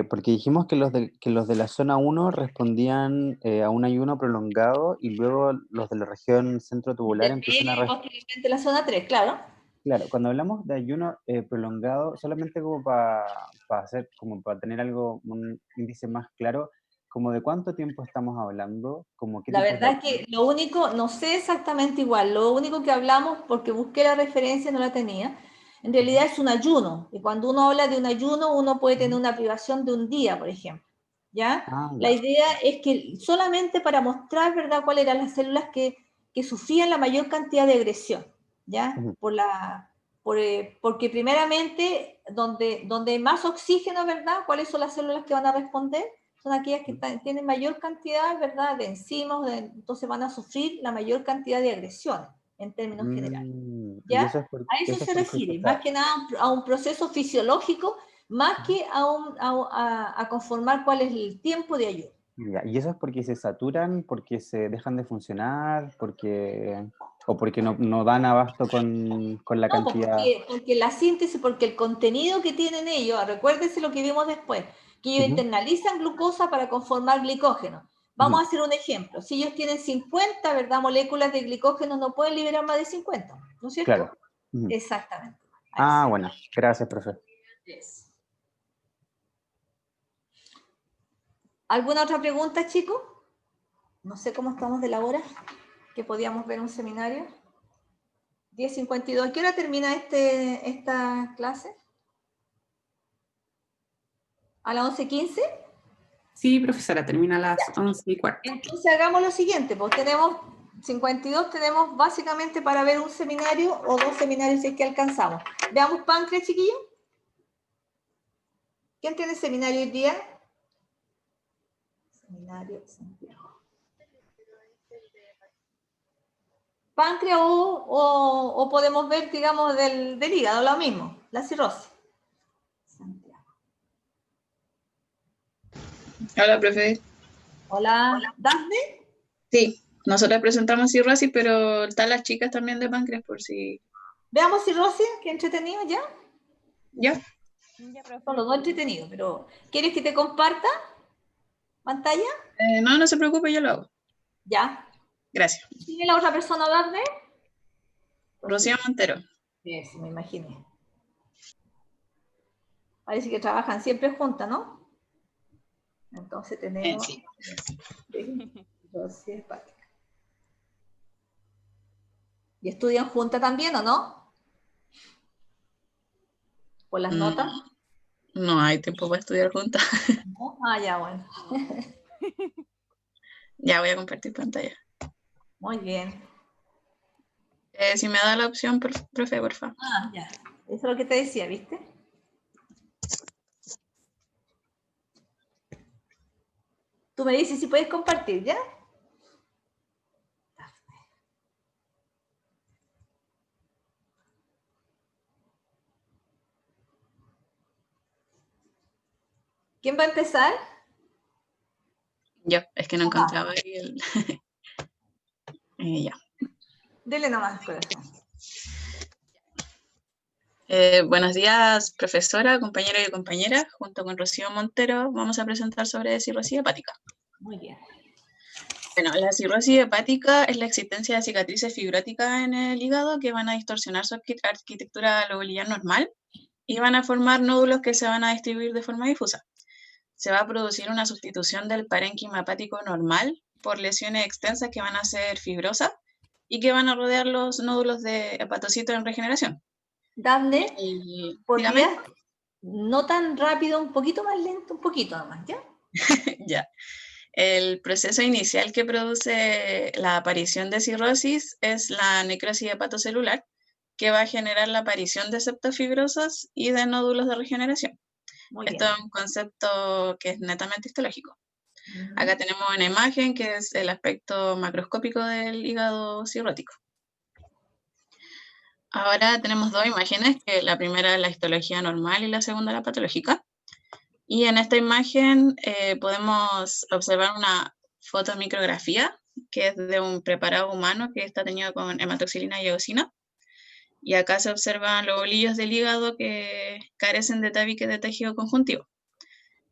Speaker 3: porque dijimos que los de la zona 1 respondían a un ayuno prolongado y luego los de la región centrotubular empiezan a...
Speaker 1: Posteriormente la zona 3, claro.
Speaker 3: Claro, cuando hablamos de ayuno prolongado, solamente como para hacer, como para tener algo, un índice más claro, como de cuánto tiempo estamos hablando, como qué
Speaker 1: La
Speaker 3: tipos de
Speaker 1: verdad es que lo único, no sé exactamente igual, lo único que hablamos, porque busqué la referencia, no la tenía, en realidad es un ayuno. Y cuando uno habla de un ayuno, uno puede tener una privación de un día, por ejemplo. ¿Ya?
Speaker 3: Ah,
Speaker 1: La
Speaker 3: ya.
Speaker 1: idea es que solamente para mostrar, ¿verdad?, cuáles eran las células que sufrían la mayor cantidad de agresión, ¿ya?
Speaker 3: Ujú.
Speaker 1: Porque primeramente, donde hay más oxígeno, ¿verdad?, ¿cuáles son las células que van a responder? Son aquellas que tienen mayor cantidad, ¿verdad?, de enzimas, entonces van a sufrir la mayor cantidad de agresiones en términos generales.
Speaker 3: Y
Speaker 1: ¿Ya? A eso
Speaker 3: eso es
Speaker 1: se
Speaker 3: porque se
Speaker 1: refiere,
Speaker 3: está...
Speaker 1: más que nada a un proceso fisiológico, más que a conformar cuál es el tiempo de ayuno.
Speaker 3: Ya, y eso es porque se saturan, porque se dejan de funcionar, o porque no dan abasto con la
Speaker 1: No, pues
Speaker 3: cantidad.
Speaker 1: porque la síntesis, porque el contenido que tienen ellos, recuérdense lo que vimos después, que ellos
Speaker 3: Ujú,
Speaker 1: internalizan glucosa para conformar glicógeno. Vamos
Speaker 3: ujú,
Speaker 1: a hacer un ejemplo. Si ellos tienen 50, ¿verdad?, moléculas de glicógeno, no pueden liberar más de 50, ¿no es cierto?
Speaker 3: claro. Ujú.
Speaker 1: Exactamente. A eso.
Speaker 3: Ah, bueno, gracias, profe.
Speaker 1: Yes. ¿Alguna otra pregunta, chicos? No sé cómo estamos de la hora, que podíamos ver un seminario. 10:52. ¿A qué hora termina esta clase? ¿A las 11:15?
Speaker 2: Sí, profesora, termina a las 11:15.
Speaker 1: Entonces hagamos lo siguiente, pues tenemos 52, tenemos básicamente para ver un seminario o dos seminarios si es que alcanzamos. Veamos páncreas, chiquillos. ¿Quién tiene seminario hoy día? Seminario Santiago. Páncreas o podemos ver, digamos, del hígado, lo mismo, la cirrosis. Santiago.
Speaker 4: Hola, profe.
Speaker 1: Hola, Dafne.
Speaker 4: Sí, nosotros presentamos cirrosis, pero están las chicas también de páncreas por si...
Speaker 1: Veamos cirrosis, qué entretenido ya.
Speaker 4: ¿Ya?
Speaker 1: Son los dos entretenidos, pero ¿quieres que te comparta pantalla?
Speaker 4: No, no se preocupe, yo lo hago.
Speaker 1: Ya.
Speaker 4: Gracias.
Speaker 1: ¿Tiene la otra persona, Dafne?
Speaker 4: Rocío Montero.
Speaker 1: Sí, sí, me imaginé. Parece que trabajan siempre juntas, ¿no? Entonces tenemos
Speaker 4: Sí.
Speaker 1: cirrosis hepática. ¿Y estudian juntas también o no? ¿Por las notas?
Speaker 4: No hay tiempo para estudiar juntas.
Speaker 1: ¿No? Ah, ya, bueno.
Speaker 4: Ya voy a compartir pantalla.
Speaker 1: Muy bien.
Speaker 4: Si me da la opción, profe, por favor.
Speaker 1: Ah, ya. Eso es lo que te decía, ¿viste? Tú me dices si puedes compartir, ¿ya? ¿Quién va a empezar?
Speaker 4: Yo, es que no encontraba ahí el... ya.
Speaker 1: Dele nomás, corazón.
Speaker 4: Buenos días, profesora, compañeros y compañeras. Junto con Rocío Montero vamos a presentar sobre cirrosis hepática.
Speaker 1: Muy bien.
Speaker 4: Bueno, la cirrosis hepática es la existencia de cicatrices fibróticas en el hígado que van a distorsionar su arquitectura lobular normal y van a formar nódulos que se van a distribuir de forma difusa. Se va a producir una sustitución del parénquima hepático normal por lesiones extensas que van a ser fibrosas y que van a rodear los nódulos de hepatocitos en regeneración.
Speaker 1: Dafne,
Speaker 4: Dígame.
Speaker 1: ¿podrías no tan rápido, un poquito más lento, un poquito nomás, ¿ya?
Speaker 4: Ya. El proceso inicial que produce la aparición de cirrosis es la necrosis hepatocelular, que va a generar la aparición de septos fibrosos y de nódulos de regeneración.
Speaker 1: Muy
Speaker 4: Esto
Speaker 1: bien.
Speaker 4: es un concepto que es netamente histológico. Acá tenemos una imagen que es el aspecto macroscópico del hígado cirrótico. Ahora tenemos dos imágenes, que la primera es la histología normal y la segunda la patológica. Y en esta imagen podemos observar una fotomicrografía, que es de un preparado humano que está teñido con hematoxilina y eosina. Y acá se observan los bolillos del hígado que carecen de tabique de tejido conjuntivo.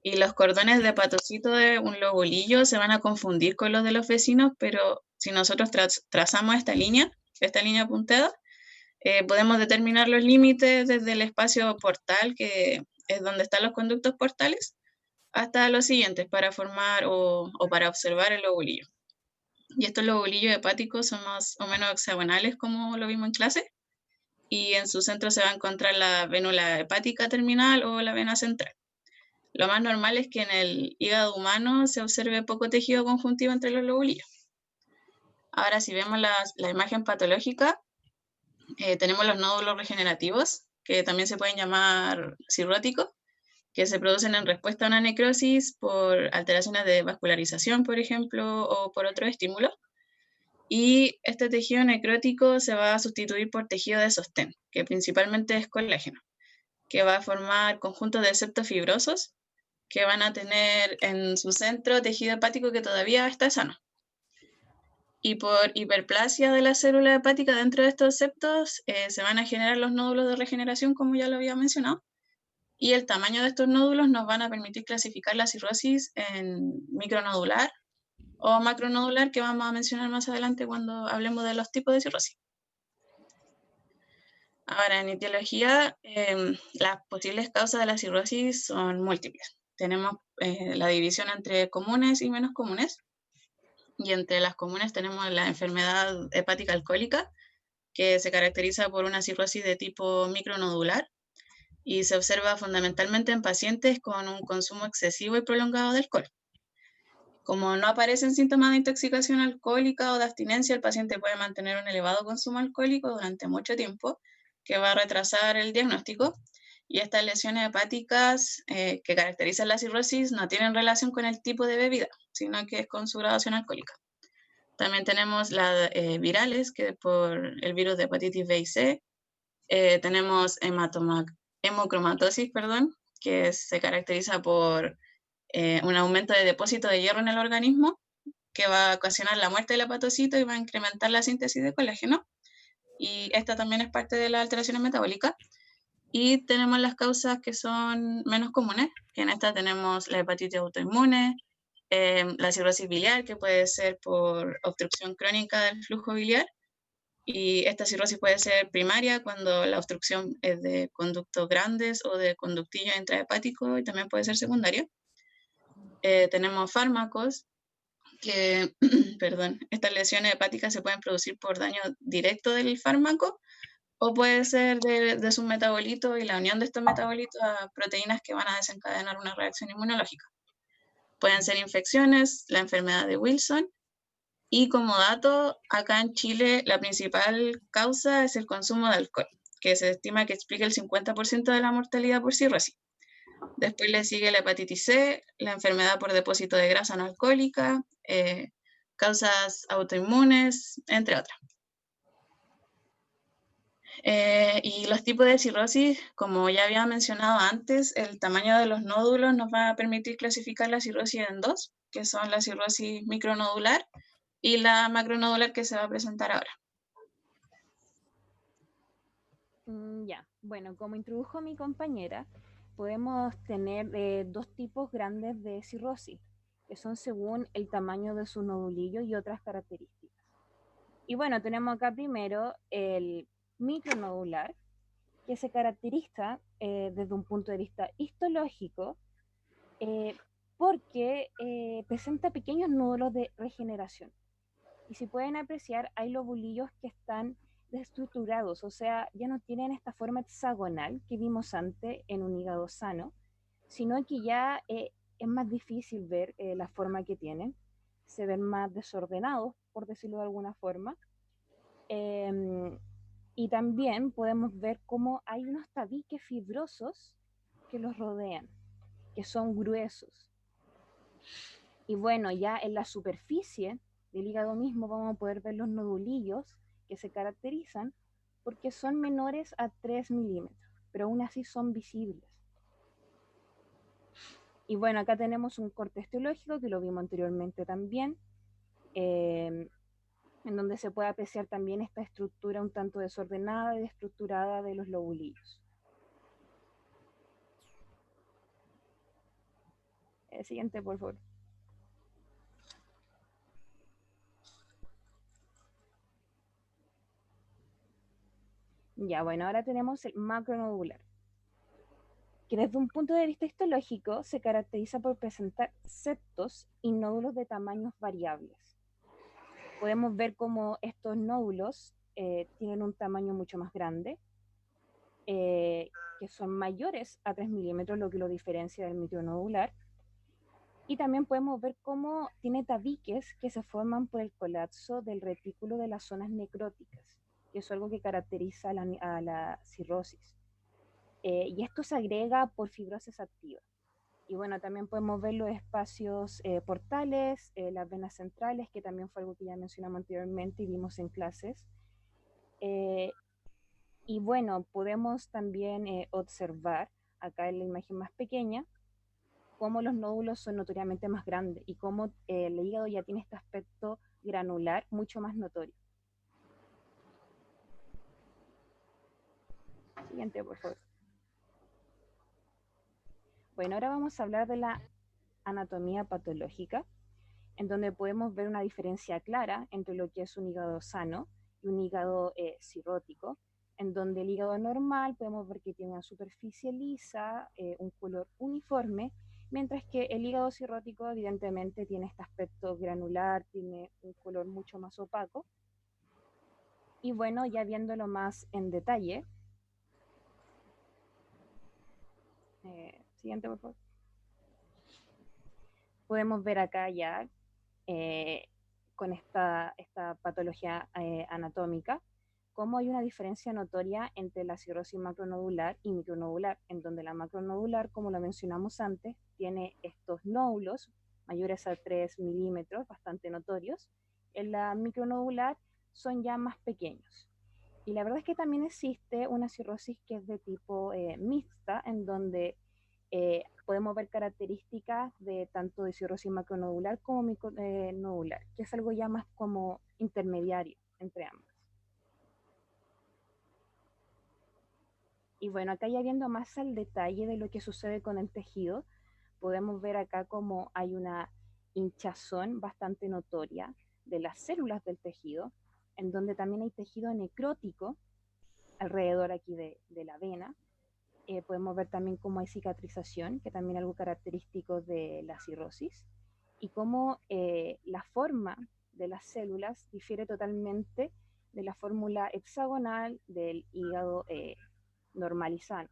Speaker 4: Y los cordones de hepatocito de un lobulillo se van a confundir con los de los vecinos, pero si nosotros trazamos esta línea punteada, Podemos determinar los límites desde el espacio portal, que es donde están los conductos portales, hasta los siguientes para formar o para observar el lobulillo. Y estos lobulillos hepáticos son más o menos hexagonales, como lo vimos en clase, y en su centro se va a encontrar la vénula hepática terminal o la vena central. Lo más normal es que en el hígado humano se observe poco tejido conjuntivo entre los lobulillos. Ahora, si vemos la imagen patológica, tenemos los nódulos regenerativos, que también se pueden llamar cirróticos, que se producen en respuesta a una necrosis por alteraciones de vascularización, por ejemplo, o por otro estímulo. Y este tejido necrótico se va a sustituir por tejido de sostén, que principalmente es colágeno, que va a formar conjuntos de septos fibrosos que van a tener en su centro tejido hepático que todavía está sano. Y por hiperplasia de la célula hepática dentro de estos septos se van a generar los nódulos de regeneración, como ya lo había mencionado, y el tamaño de estos nódulos nos van a permitir clasificar la cirrosis en micronodular o macronodular, que vamos a mencionar más adelante cuando hablemos de los tipos de cirrosis. Ahora, en etiología, las posibles causas de la cirrosis son múltiples. Tenemos la división entre comunes y menos comunes, y entre las comunes tenemos la enfermedad hepática alcohólica, que se caracteriza por una cirrosis de tipo micronodular y se observa fundamentalmente en pacientes con un consumo excesivo y prolongado de alcohol. Como no aparecen síntomas de intoxicación alcohólica o de abstinencia, el paciente puede mantener un elevado consumo alcohólico durante mucho tiempo, que va a retrasar el diagnóstico. Y estas lesiones hepáticas que caracterizan la cirrosis no tienen relación con el tipo de bebida, sino que es con su graduación alcohólica. También tenemos las virales, que por el virus de hepatitis B y C. Tenemos hemocromatosis, que se caracteriza por un aumento de depósito de hierro en el organismo, que va a ocasionar la muerte del hepatocito y va a incrementar la síntesis de colágeno. Y esta también es parte de las alteraciones metabólicas. Y tenemos las causas que son menos comunes, que en esta tenemos la hepatitis autoinmune, la cirrosis biliar, que puede ser por obstrucción crónica del flujo biliar, y esta cirrosis puede ser primaria cuando la obstrucción es de conductos grandes o de conductillo intrahepático, y también puede ser secundaria. Tenemos fármacos que, perdón, estas lesiones hepáticas se pueden producir por daño directo del fármaco o puede ser de sus metabolitos y la unión de estos metabolitos a proteínas que van a desencadenar una reacción inmunológica. Pueden ser infecciones, la enfermedad de Wilson, y como dato, acá en Chile la principal causa es el consumo de alcohol, que se estima que explica el 50% de la mortalidad por cirrosis. Después le sigue la hepatitis C, la enfermedad por depósito de grasa no alcohólica, causas autoinmunes, entre otras. Y los tipos de cirrosis, como ya había mencionado antes, el tamaño de los nódulos nos va a permitir clasificar la cirrosis en dos, que son la cirrosis micronodular y la macronodular, que se va a presentar ahora.
Speaker 5: Ya, bueno, como introdujo mi compañera, podemos tener dos tipos grandes de cirrosis, que son según el tamaño de su nodulillo y otras características. Y bueno, tenemos acá primero el micronodular, que se caracteriza desde un punto de vista histológico porque presenta pequeños nódulos de regeneración. Y si pueden apreciar, hay lobulillos que están desestructurados, o sea, ya no tienen esta forma hexagonal que vimos antes en un hígado sano, sino que ya es más difícil ver la forma que tienen, se ven más desordenados, por decirlo de alguna forma. Y también podemos ver cómo hay unos tabiques fibrosos que los rodean, que son gruesos. Y bueno, ya en la superficie del hígado mismo vamos a poder ver los nodulillos que se caracterizan porque son menores a 3 milímetros, pero aún así son visibles. Y bueno, acá tenemos un corte histológico que lo vimos anteriormente también, en donde se puede apreciar también esta estructura un tanto desordenada y desestructurada de los lobulillos. Siguiente, por favor. Ya, bueno, ahora tenemos el macronodular, que desde un punto de vista histológico se caracteriza por presentar septos y nódulos de tamaños variables. Podemos ver cómo estos nódulos tienen un tamaño mucho más grande, que son mayores a 3 milímetros, lo que lo diferencia del micronodular. Y también podemos ver cómo tiene tabiques que se forman por el colapso del retículo de las zonas necróticas, que es algo que caracteriza a la cirrosis. Y esto se agrega por fibrosis activa. Y bueno, también podemos ver los espacios portales, las venas centrales, que también fue algo que ya mencionamos anteriormente y vimos en clases. Y bueno, podemos también observar acá en la imagen más pequeña cómo los nódulos son notoriamente más grandes y cómo el hígado ya tiene este aspecto granular mucho más notorio. Siguiente, por favor. Bueno, ahora vamos a hablar de la anatomía patológica, en donde podemos ver una diferencia clara entre lo que es un hígado sano y un hígado cirrótico, en donde el hígado normal podemos ver que tiene una superficie lisa, un color uniforme, mientras que el hígado cirrótico evidentemente tiene este aspecto granular, tiene un color mucho más opaco. Y bueno, ya viéndolo más en detalle, siguiente por favor, podemos ver acá ya con esta patología anatómica, cómo hay una diferencia notoria entre la cirrosis macronodular y micronodular, en donde la macronodular, como lo mencionamos antes, tiene estos nódulos mayores a 3 milímetros, bastante notorios. En la micronodular son ya más pequeños. Y la verdad es que también existe una cirrosis que es de tipo mixta, en donde podemos ver características de tanto de cirrosis macronodular como micronodular, que es algo ya más como intermediario entre ambas. Y bueno, acá ya viendo más al detalle de lo que sucede con el tejido, podemos ver acá como hay una hinchazón bastante notoria de las células del tejido, en donde también hay tejido necrótico alrededor aquí de la vena. Podemos ver también cómo hay cicatrización, que también es algo característico de la cirrosis, y cómo la forma de las células difiere totalmente de la fórmula hexagonal del hígado normal y sano.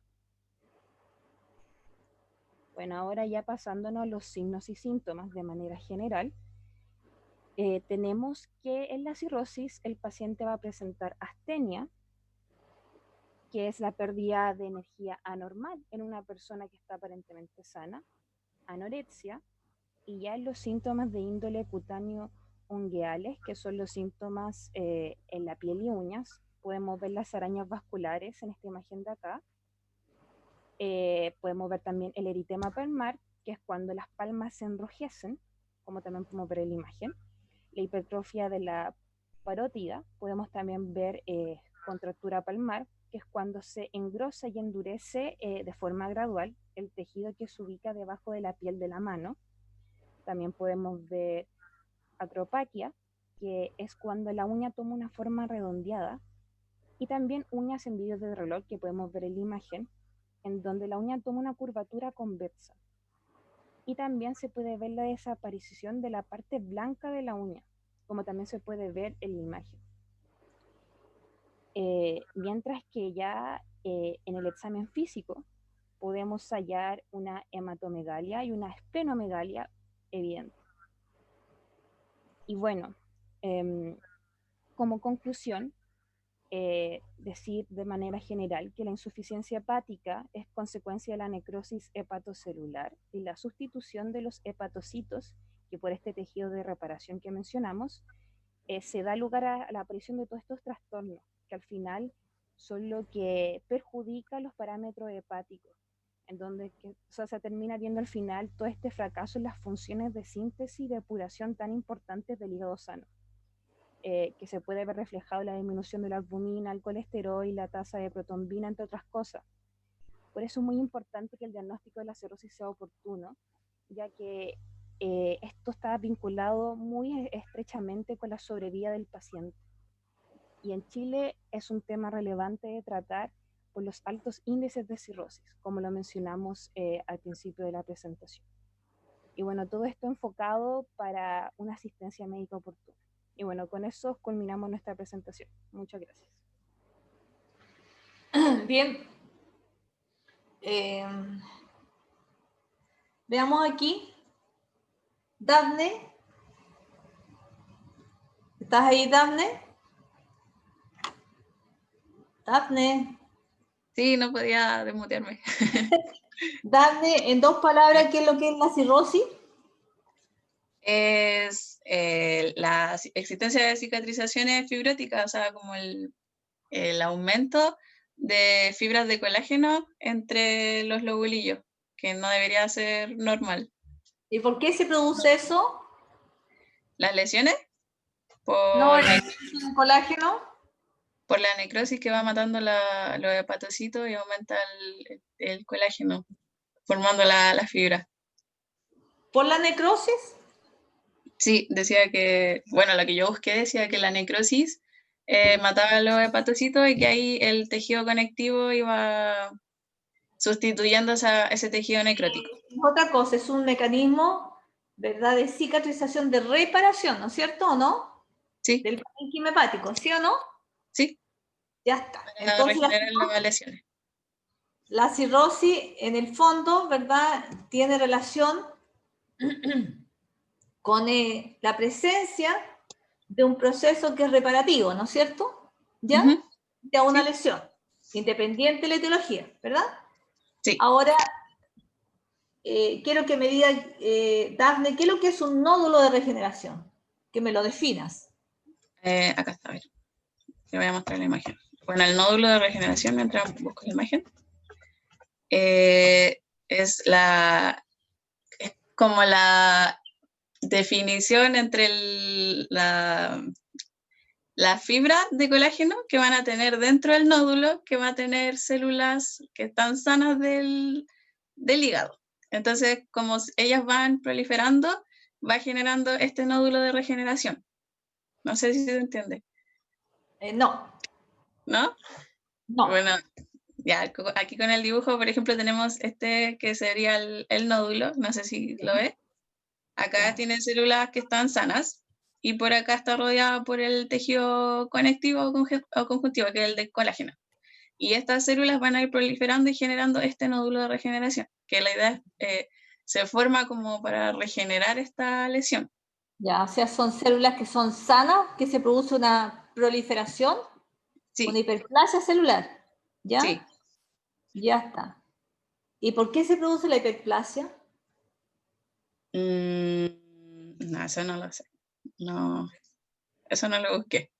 Speaker 5: Bueno, ahora ya pasándonos a los signos y síntomas de manera general, tenemos que en la cirrosis el paciente va a presentar astenia, que es la pérdida de energía anormal en una persona que está aparentemente sana, anorexia, y ya en los síntomas de índole cutáneo ungueales, que son los síntomas en la piel y uñas, podemos ver las arañas vasculares en esta imagen de acá. Podemos ver también el eritema palmar, que es cuando las palmas se enrojecen, como también podemos ver en la imagen. La hipertrofia de la parótida, podemos también ver contractura palmar, que es cuando se engrosa y endurece de forma gradual el tejido que se ubica debajo de la piel de la mano. También podemos ver acropaquia, que es cuando la uña toma una forma redondeada, y también uñas en vídeos de reloj, que podemos ver en la imagen, en donde la uña toma una curvatura convexa. Y también se puede ver la desaparición de la parte blanca de la uña, como también se puede ver en la imagen. Mientras que ya en el examen físico podemos hallar una hematomegalia y una esplenomegalia evidente. Y bueno, como conclusión, decir de manera general que la insuficiencia hepática es consecuencia de la necrosis hepatocelular y la sustitución de los hepatocitos, que por este tejido de reparación que mencionamos, se da lugar a la aparición de todos estos trastornos, que al final son lo que perjudica los parámetros hepáticos, en donde se termina viendo al final todo este fracaso en las funciones de síntesis y depuración tan importantes del hígado sano. Que se puede ver reflejado en la disminución de la albumina, el colesterol y la tasa de protombina, entre otras cosas. Por eso es muy importante que el diagnóstico de la cirrosis sea oportuno, ya que esto está vinculado muy estrechamente con la sobrevida del paciente. Y en Chile es un tema relevante de tratar por los altos índices de cirrosis, como lo mencionamos al principio de la presentación. Y bueno, todo esto enfocado para una asistencia médica oportuna. Y bueno, con eso culminamos nuestra presentación. Muchas gracias.
Speaker 1: Bien. Veamos aquí. Dafne. ¿Estás ahí, Dafne? Dafne.
Speaker 4: Sí, no podía desmutearme.
Speaker 1: Dafne, en 2 palabras, ¿qué es lo que es la cirrosis?
Speaker 4: Es la existencia de cicatrizaciones fibróticas, o sea, como el aumento de fibras de colágeno entre los lobulillos, que no debería ser normal.
Speaker 1: ¿Y por qué se produce eso?
Speaker 4: Las lesiones,
Speaker 1: No, el colágeno.
Speaker 4: por la necrosis que va matando los hepatocitos y aumenta el colágeno, formando la fibra.
Speaker 1: ¿Por la necrosis?
Speaker 4: Sí, decía que, bueno, lo que yo busqué decía que la necrosis mataba los hepatocitos y que ahí el tejido conectivo iba sustituyendo ese tejido necrótico.
Speaker 1: Es otra cosa, es un mecanismo, ¿verdad?, de cicatrización, de reparación, ¿no es cierto o no?
Speaker 4: Sí,
Speaker 1: Del parénquima hepático, ¿sí o no?
Speaker 4: sí,
Speaker 1: Ya está.
Speaker 4: para
Speaker 1: Entonces
Speaker 4: regenerar las lesiones.
Speaker 1: la cirrosis, en el fondo, ¿verdad?, tiene relación con la presencia de un proceso que es reparativo, ¿no es cierto? ¿Ya? De una
Speaker 4: Sí.
Speaker 1: lesión, independiente de la etiología, ¿verdad?
Speaker 4: Sí.
Speaker 1: Ahora, quiero que me diga, Dafne, ¿qué es lo que es un nódulo de regeneración? Que me lo definas.
Speaker 4: Acá está, a ver. Te voy a mostrar la imagen. Bueno, el nódulo de regeneración, mientras busco la imagen, es como la definición entre la fibra de colágeno que van a tener dentro del nódulo, que va a tener células que están sanas del hígado. Entonces, como ellas van proliferando, va generando este nódulo de regeneración. No sé si se entiende.
Speaker 1: No.
Speaker 4: ¿No?
Speaker 1: No.
Speaker 4: Bueno, ya, aquí con el dibujo, por ejemplo, tenemos este que sería el nódulo, no sé si lo ves. Acá tiene células que están sanas y por acá está rodeada por el tejido conectivo o conjuntivo, que es el de colágeno. Y estas células van a ir proliferando y generando este nódulo de regeneración, que la idea es, se forma como para regenerar esta lesión.
Speaker 1: Ya, o sea, son células que son sanas, que se produce una proliferación,
Speaker 4: Sí.
Speaker 1: una hiperplasia celular. ¿Ya?
Speaker 4: Sí.
Speaker 1: Ya está. ¿Y por qué se produce la hiperplasia?
Speaker 4: No, eso no lo sé. No, eso no lo busqué.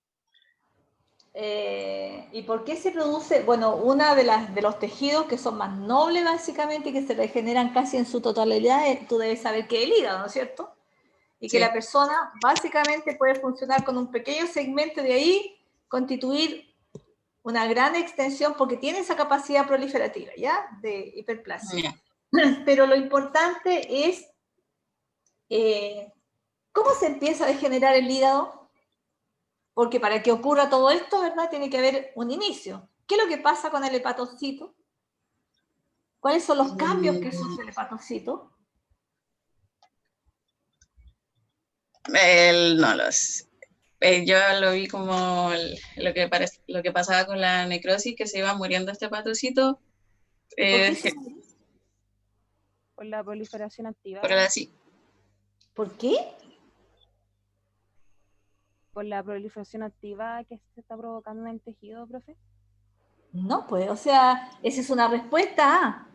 Speaker 1: ¿Y por qué se produce? Bueno, una de los tejidos que son más nobles básicamente y que se regeneran casi en su totalidad, tú debes saber que es el hígado, ¿no es cierto? Y que
Speaker 4: Sí.
Speaker 1: la persona básicamente puede funcionar con un pequeño segmento de ahí, constituir una gran extensión porque tiene esa capacidad proliferativa, ¿ya? De hiperplasia.
Speaker 4: Yeah.
Speaker 1: Pero lo importante es cómo se empieza a degenerar el hígado. Porque para que ocurra todo esto, ¿verdad?, tiene que haber un inicio. ¿Qué es lo que pasa con el hepatocito? ¿Cuáles son los cambios que sufre el hepatocito?
Speaker 4: No lo sé. Yo lo vi como lo que pasaba con la necrosis, que se iba muriendo este hepatocito.
Speaker 1: ¿Por qué se muere?
Speaker 5: Por la proliferación activa.
Speaker 4: Por así.
Speaker 1: ¿Por qué?
Speaker 5: Por la proliferación activa que se está provocando en el tejido, profe.
Speaker 1: No, pues, o sea, esa es una respuesta a.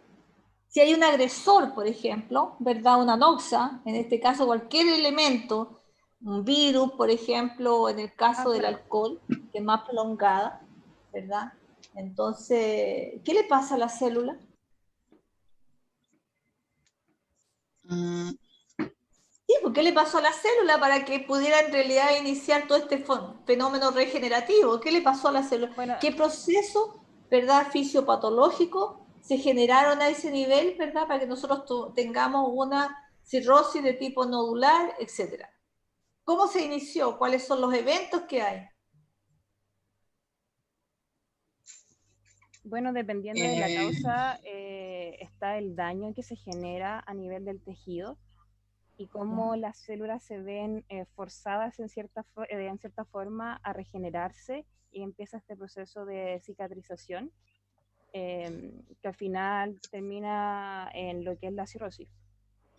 Speaker 1: Si hay un agresor, por ejemplo, ¿verdad? Una noxa, en este caso cualquier elemento, un virus, por ejemplo, o en el caso del alcohol, que es más prolongada, ¿verdad? Entonces, ¿qué le pasa a la célula? Sí, pues, ¿qué le pasó a la célula para que pudiera en realidad iniciar todo este fenómeno regenerativo? ¿Qué le pasó a la célula?
Speaker 5: Bueno,
Speaker 1: ¿Qué proceso, verdad, fisiopatológico se generaron a ese nivel, verdad, para que nosotros tengamos una cirrosis de tipo nodular, etcétera? ¿Cómo se inició? ¿Cuáles son los eventos que hay?
Speaker 5: Bueno, dependiendo de la causa, está el daño que se genera a nivel del tejido y cómo las células se ven forzadas en cierta forma a regenerarse y empieza este proceso de cicatrización que al final termina en lo que es la cirrosis.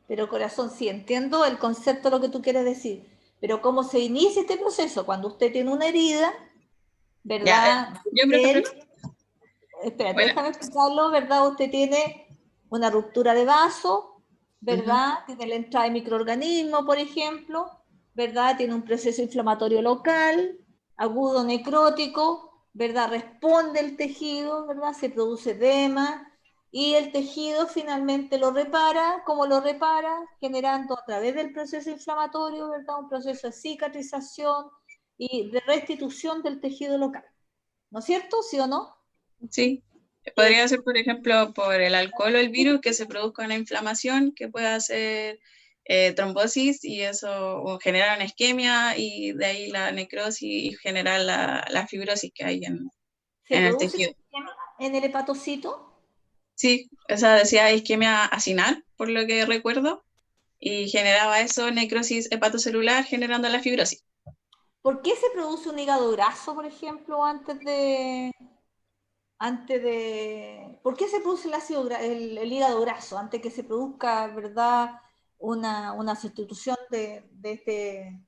Speaker 1: Pero corazón, sí, entiendo el concepto de lo que tú quieres decir, pero ¿cómo se inicia este proceso? Cuando usted tiene una herida, ¿verdad?
Speaker 4: Yo prefiero...
Speaker 1: Espérate,
Speaker 4: Bueno.
Speaker 1: déjame explicarlo, ¿verdad? Usted tiene una ruptura de vaso, ¿verdad? Tiene la entrada de microorganismos, por ejemplo, ¿verdad? Tiene un proceso inflamatorio local, agudo necrótico, ¿verdad? Responde el tejido, ¿verdad? Se produce edema y el tejido finalmente lo repara. ¿Cómo lo repara? Generando a través del proceso inflamatorio, ¿verdad? Un proceso de cicatrización y de restitución del tejido local. ¿No es cierto? ¿Sí o no?
Speaker 4: Sí, podría ser, por ejemplo, por el alcohol o el virus que se produzca una inflamación que pueda hacer trombosis y eso o generar una isquemia y de ahí la necrosis y generar la fibrosis que hay en el tejido.
Speaker 1: ¿Isquemia en el hepatocito?
Speaker 4: Sí, esa decía isquemia acinal, por lo que recuerdo, y generaba eso, necrosis hepatocelular, generando la fibrosis.
Speaker 1: ¿Por qué se produce un hígado graso, por ejemplo, ¿por qué se produce el hígado graso antes que se produzca, verdad, una sustitución de este?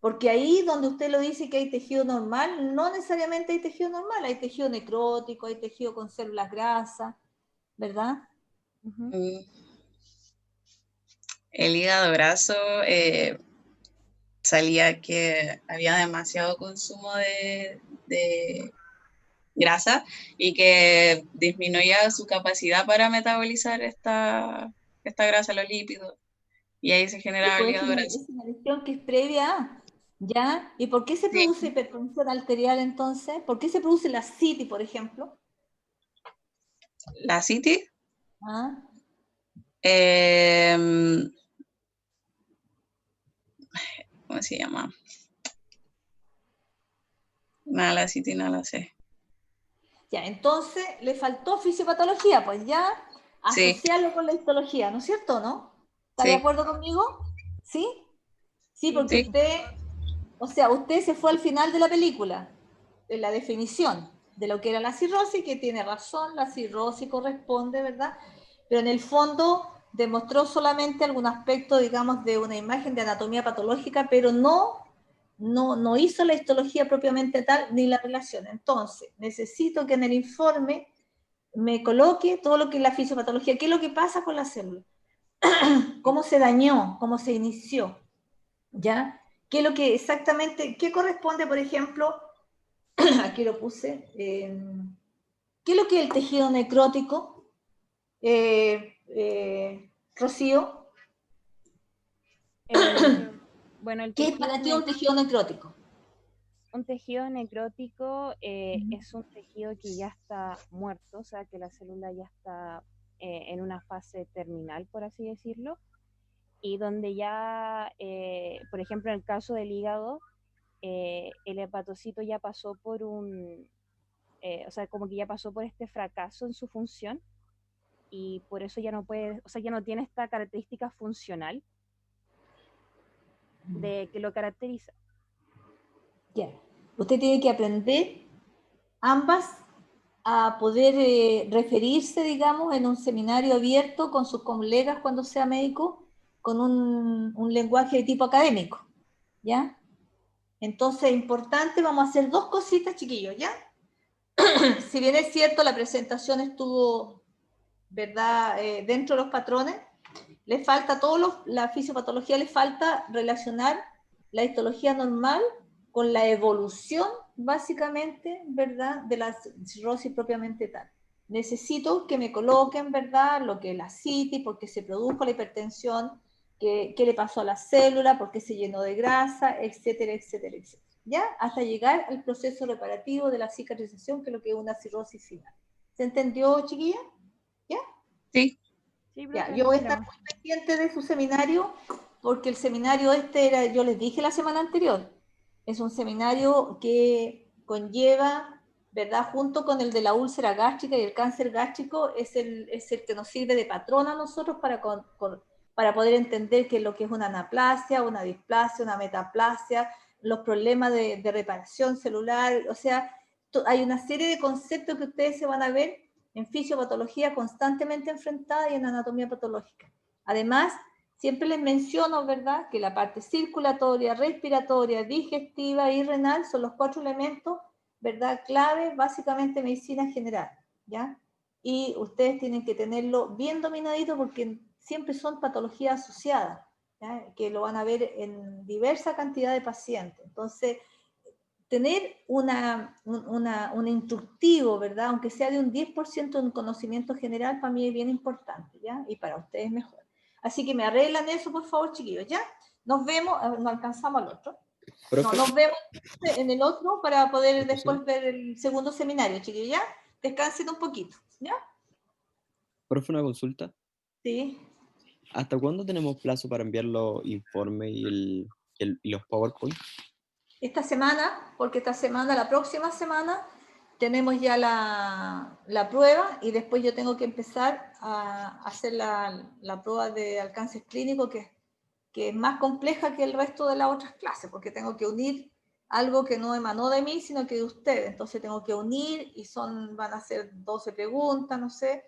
Speaker 1: Porque ahí donde usted lo dice que hay tejido normal, no necesariamente hay tejido normal, hay tejido necrótico, hay tejido con células grasas, ¿verdad?
Speaker 4: El hígado graso salía que había demasiado consumo de grasa y que disminuía su capacidad para metabolizar esta grasa, los lípidos, y ahí se generaba el hígado graso.
Speaker 1: Es una lesión que es previa, ¿ya? ¿Y por qué se produce hipertensión arterial entonces? ¿Por qué se produce la CITI, por ejemplo?
Speaker 4: La CITI,
Speaker 1: ¿Ah?
Speaker 4: ¿cómo se llama? Nada, la CITI no la sé.
Speaker 1: Ya, entonces le faltó fisiopatología, pues ya
Speaker 4: Sí.
Speaker 1: asociarlo con la histología, ¿no es cierto, no? ¿Está de
Speaker 4: Sí.
Speaker 1: acuerdo conmigo? ¿Sí? Sí, porque
Speaker 4: Sí.
Speaker 1: usted, o sea, usted se fue al final de la película, de la definición de lo que era la cirrosis, que tiene razón, la cirrosis corresponde, ¿verdad? Pero en el fondo demostró solamente algún aspecto, digamos, de una imagen de anatomía patológica, pero no hizo la histología propiamente tal, ni la relación. Entonces, necesito que en el informe me coloque todo lo que es la fisiopatología, qué es lo que pasa con la célula, cómo se dañó, cómo se inició, ¿ya? ¿Qué es lo que exactamente, qué corresponde, por ejemplo, aquí lo puse, qué es lo que es el tejido necrótico, Rocío?
Speaker 5: Bueno, el
Speaker 1: ¿Qué es para ti un tejido necrótico?
Speaker 5: Un tejido necrótico es un tejido que ya está muerto, o sea, que la célula ya está en una fase terminal, por así decirlo, y donde ya, por ejemplo, en el caso del hígado, el hepatocito ya pasó por o sea, como que ya pasó por este fracaso en su función, y por eso ya no puede, o sea, ya no tiene esta característica funcional de que lo caracteriza.
Speaker 1: Ya. Usted tiene que aprender ambas a poder referirse, digamos, en un seminario abierto con sus colegas cuando sea médico, con un lenguaje de tipo académico, ¿ya? Entonces, importante, vamos a hacer dos cositas, chiquillos, ¿ya? Si bien es cierto, la presentación estuvo, ¿verdad?, dentro de los patrones, le falta la fisiopatología, le falta relacionar la histología normal con la evolución, básicamente, ¿verdad?, de la cirrosis propiamente tal. Necesito que me coloquen, ¿verdad?, lo que es la CITI, por qué se produjo la hipertensión, qué le pasó a la célula, por qué se llenó de grasa, etcétera, etcétera, etcétera. ¿Ya? Hasta llegar al proceso reparativo de la cicatrización, que es lo que es una cirrosis final. ¿Se entendió, chiquilla? ¿Ya?
Speaker 4: Sí.
Speaker 5: Sí,
Speaker 1: Ya,
Speaker 5: profe,
Speaker 1: yo
Speaker 5: no
Speaker 1: voy a estar
Speaker 5: problema.
Speaker 1: muy pendiente de su seminario, porque el seminario yo les dije la semana anterior, es un seminario que conlleva, ¿verdad? Junto con el de la úlcera gástrica y el cáncer gástrico, es el que nos sirve de patrón a nosotros para poder entender qué es lo que es una anaplasia, una displasia, una metaplasia, los problemas de reparación celular. O sea, hay una serie de conceptos que ustedes se van a ver en fisiopatología constantemente enfrentada y en anatomía patológica. Además, siempre les menciono, ¿verdad?, que la parte circulatoria, respiratoria, digestiva y renal son los 4 elementos, ¿verdad?, clave, básicamente medicina general, ¿ya? Y ustedes tienen que tenerlo bien dominadito porque siempre son patologías asociadas, ¿ya?, que lo van a ver en diversa cantidad de pacientes. Entonces, tener un instructivo, ¿verdad?, aunque sea de un 10% de un conocimiento general, para mí es bien importante, ¿ya? Y para ustedes mejor. Así que me arreglan eso, por favor, chiquillos, ¿ya? Nos vemos, no alcanzamos al otro. No, nos vemos en el otro para poder después ver el segundo seminario, chiquillos, ¿ya? Descansen un poquito, ¿ya?
Speaker 6: Profe, una consulta.
Speaker 1: Sí.
Speaker 6: ¿Hasta cuándo tenemos plazo para enviar los informes y los PowerPoint?
Speaker 1: Esta semana, porque la próxima semana, tenemos ya la prueba y después yo tengo que empezar a hacer la prueba de alcances clínicos, que es más compleja que el resto de las otras clases, porque tengo que unir algo que no emanó de mí, sino que de ustedes. Entonces tengo que unir y van a ser 12 preguntas, no sé.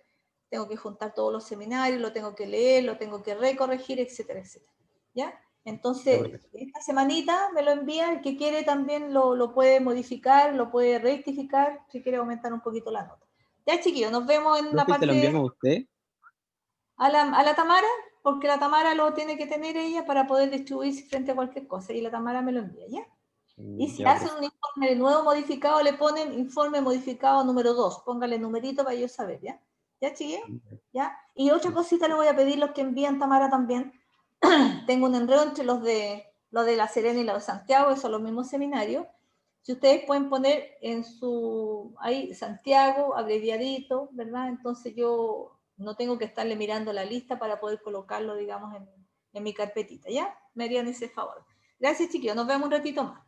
Speaker 1: Tengo que juntar todos los seminarios, lo tengo que leer, lo tengo que recorregir, etcétera, etcétera. ¿Ya? Entonces, esta semanita me lo envía, el que quiere también lo puede modificar, lo puede rectificar, si quiere aumentar un poquito la nota. Ya, chiquillos, nos vemos en la parte...
Speaker 6: ¿Te lo enviamos a usted?
Speaker 1: A la Tamara, porque la Tamara lo tiene que tener ella para poder distribuirse frente a cualquier cosa, y la Tamara me lo envía, ¿ya? Y si hacen un informe de nuevo modificado, le ponen informe modificado número 2, póngale numerito para yo saber, ¿ya? ¿Ya, chiquillos? ¿Ya? Y otra cosita le voy a pedir los que envían Tamara también. Tengo un enredo entre los de La Serena y los de Santiago, que son los mismos seminarios. Si ustedes pueden poner ahí Santiago, abreviadito, ¿verdad? Entonces yo no tengo que estarle mirando la lista para poder colocarlo, digamos, en mi carpetita, ¿ya? Me harían ese favor. Gracias, chiquillos. Nos vemos un ratito más.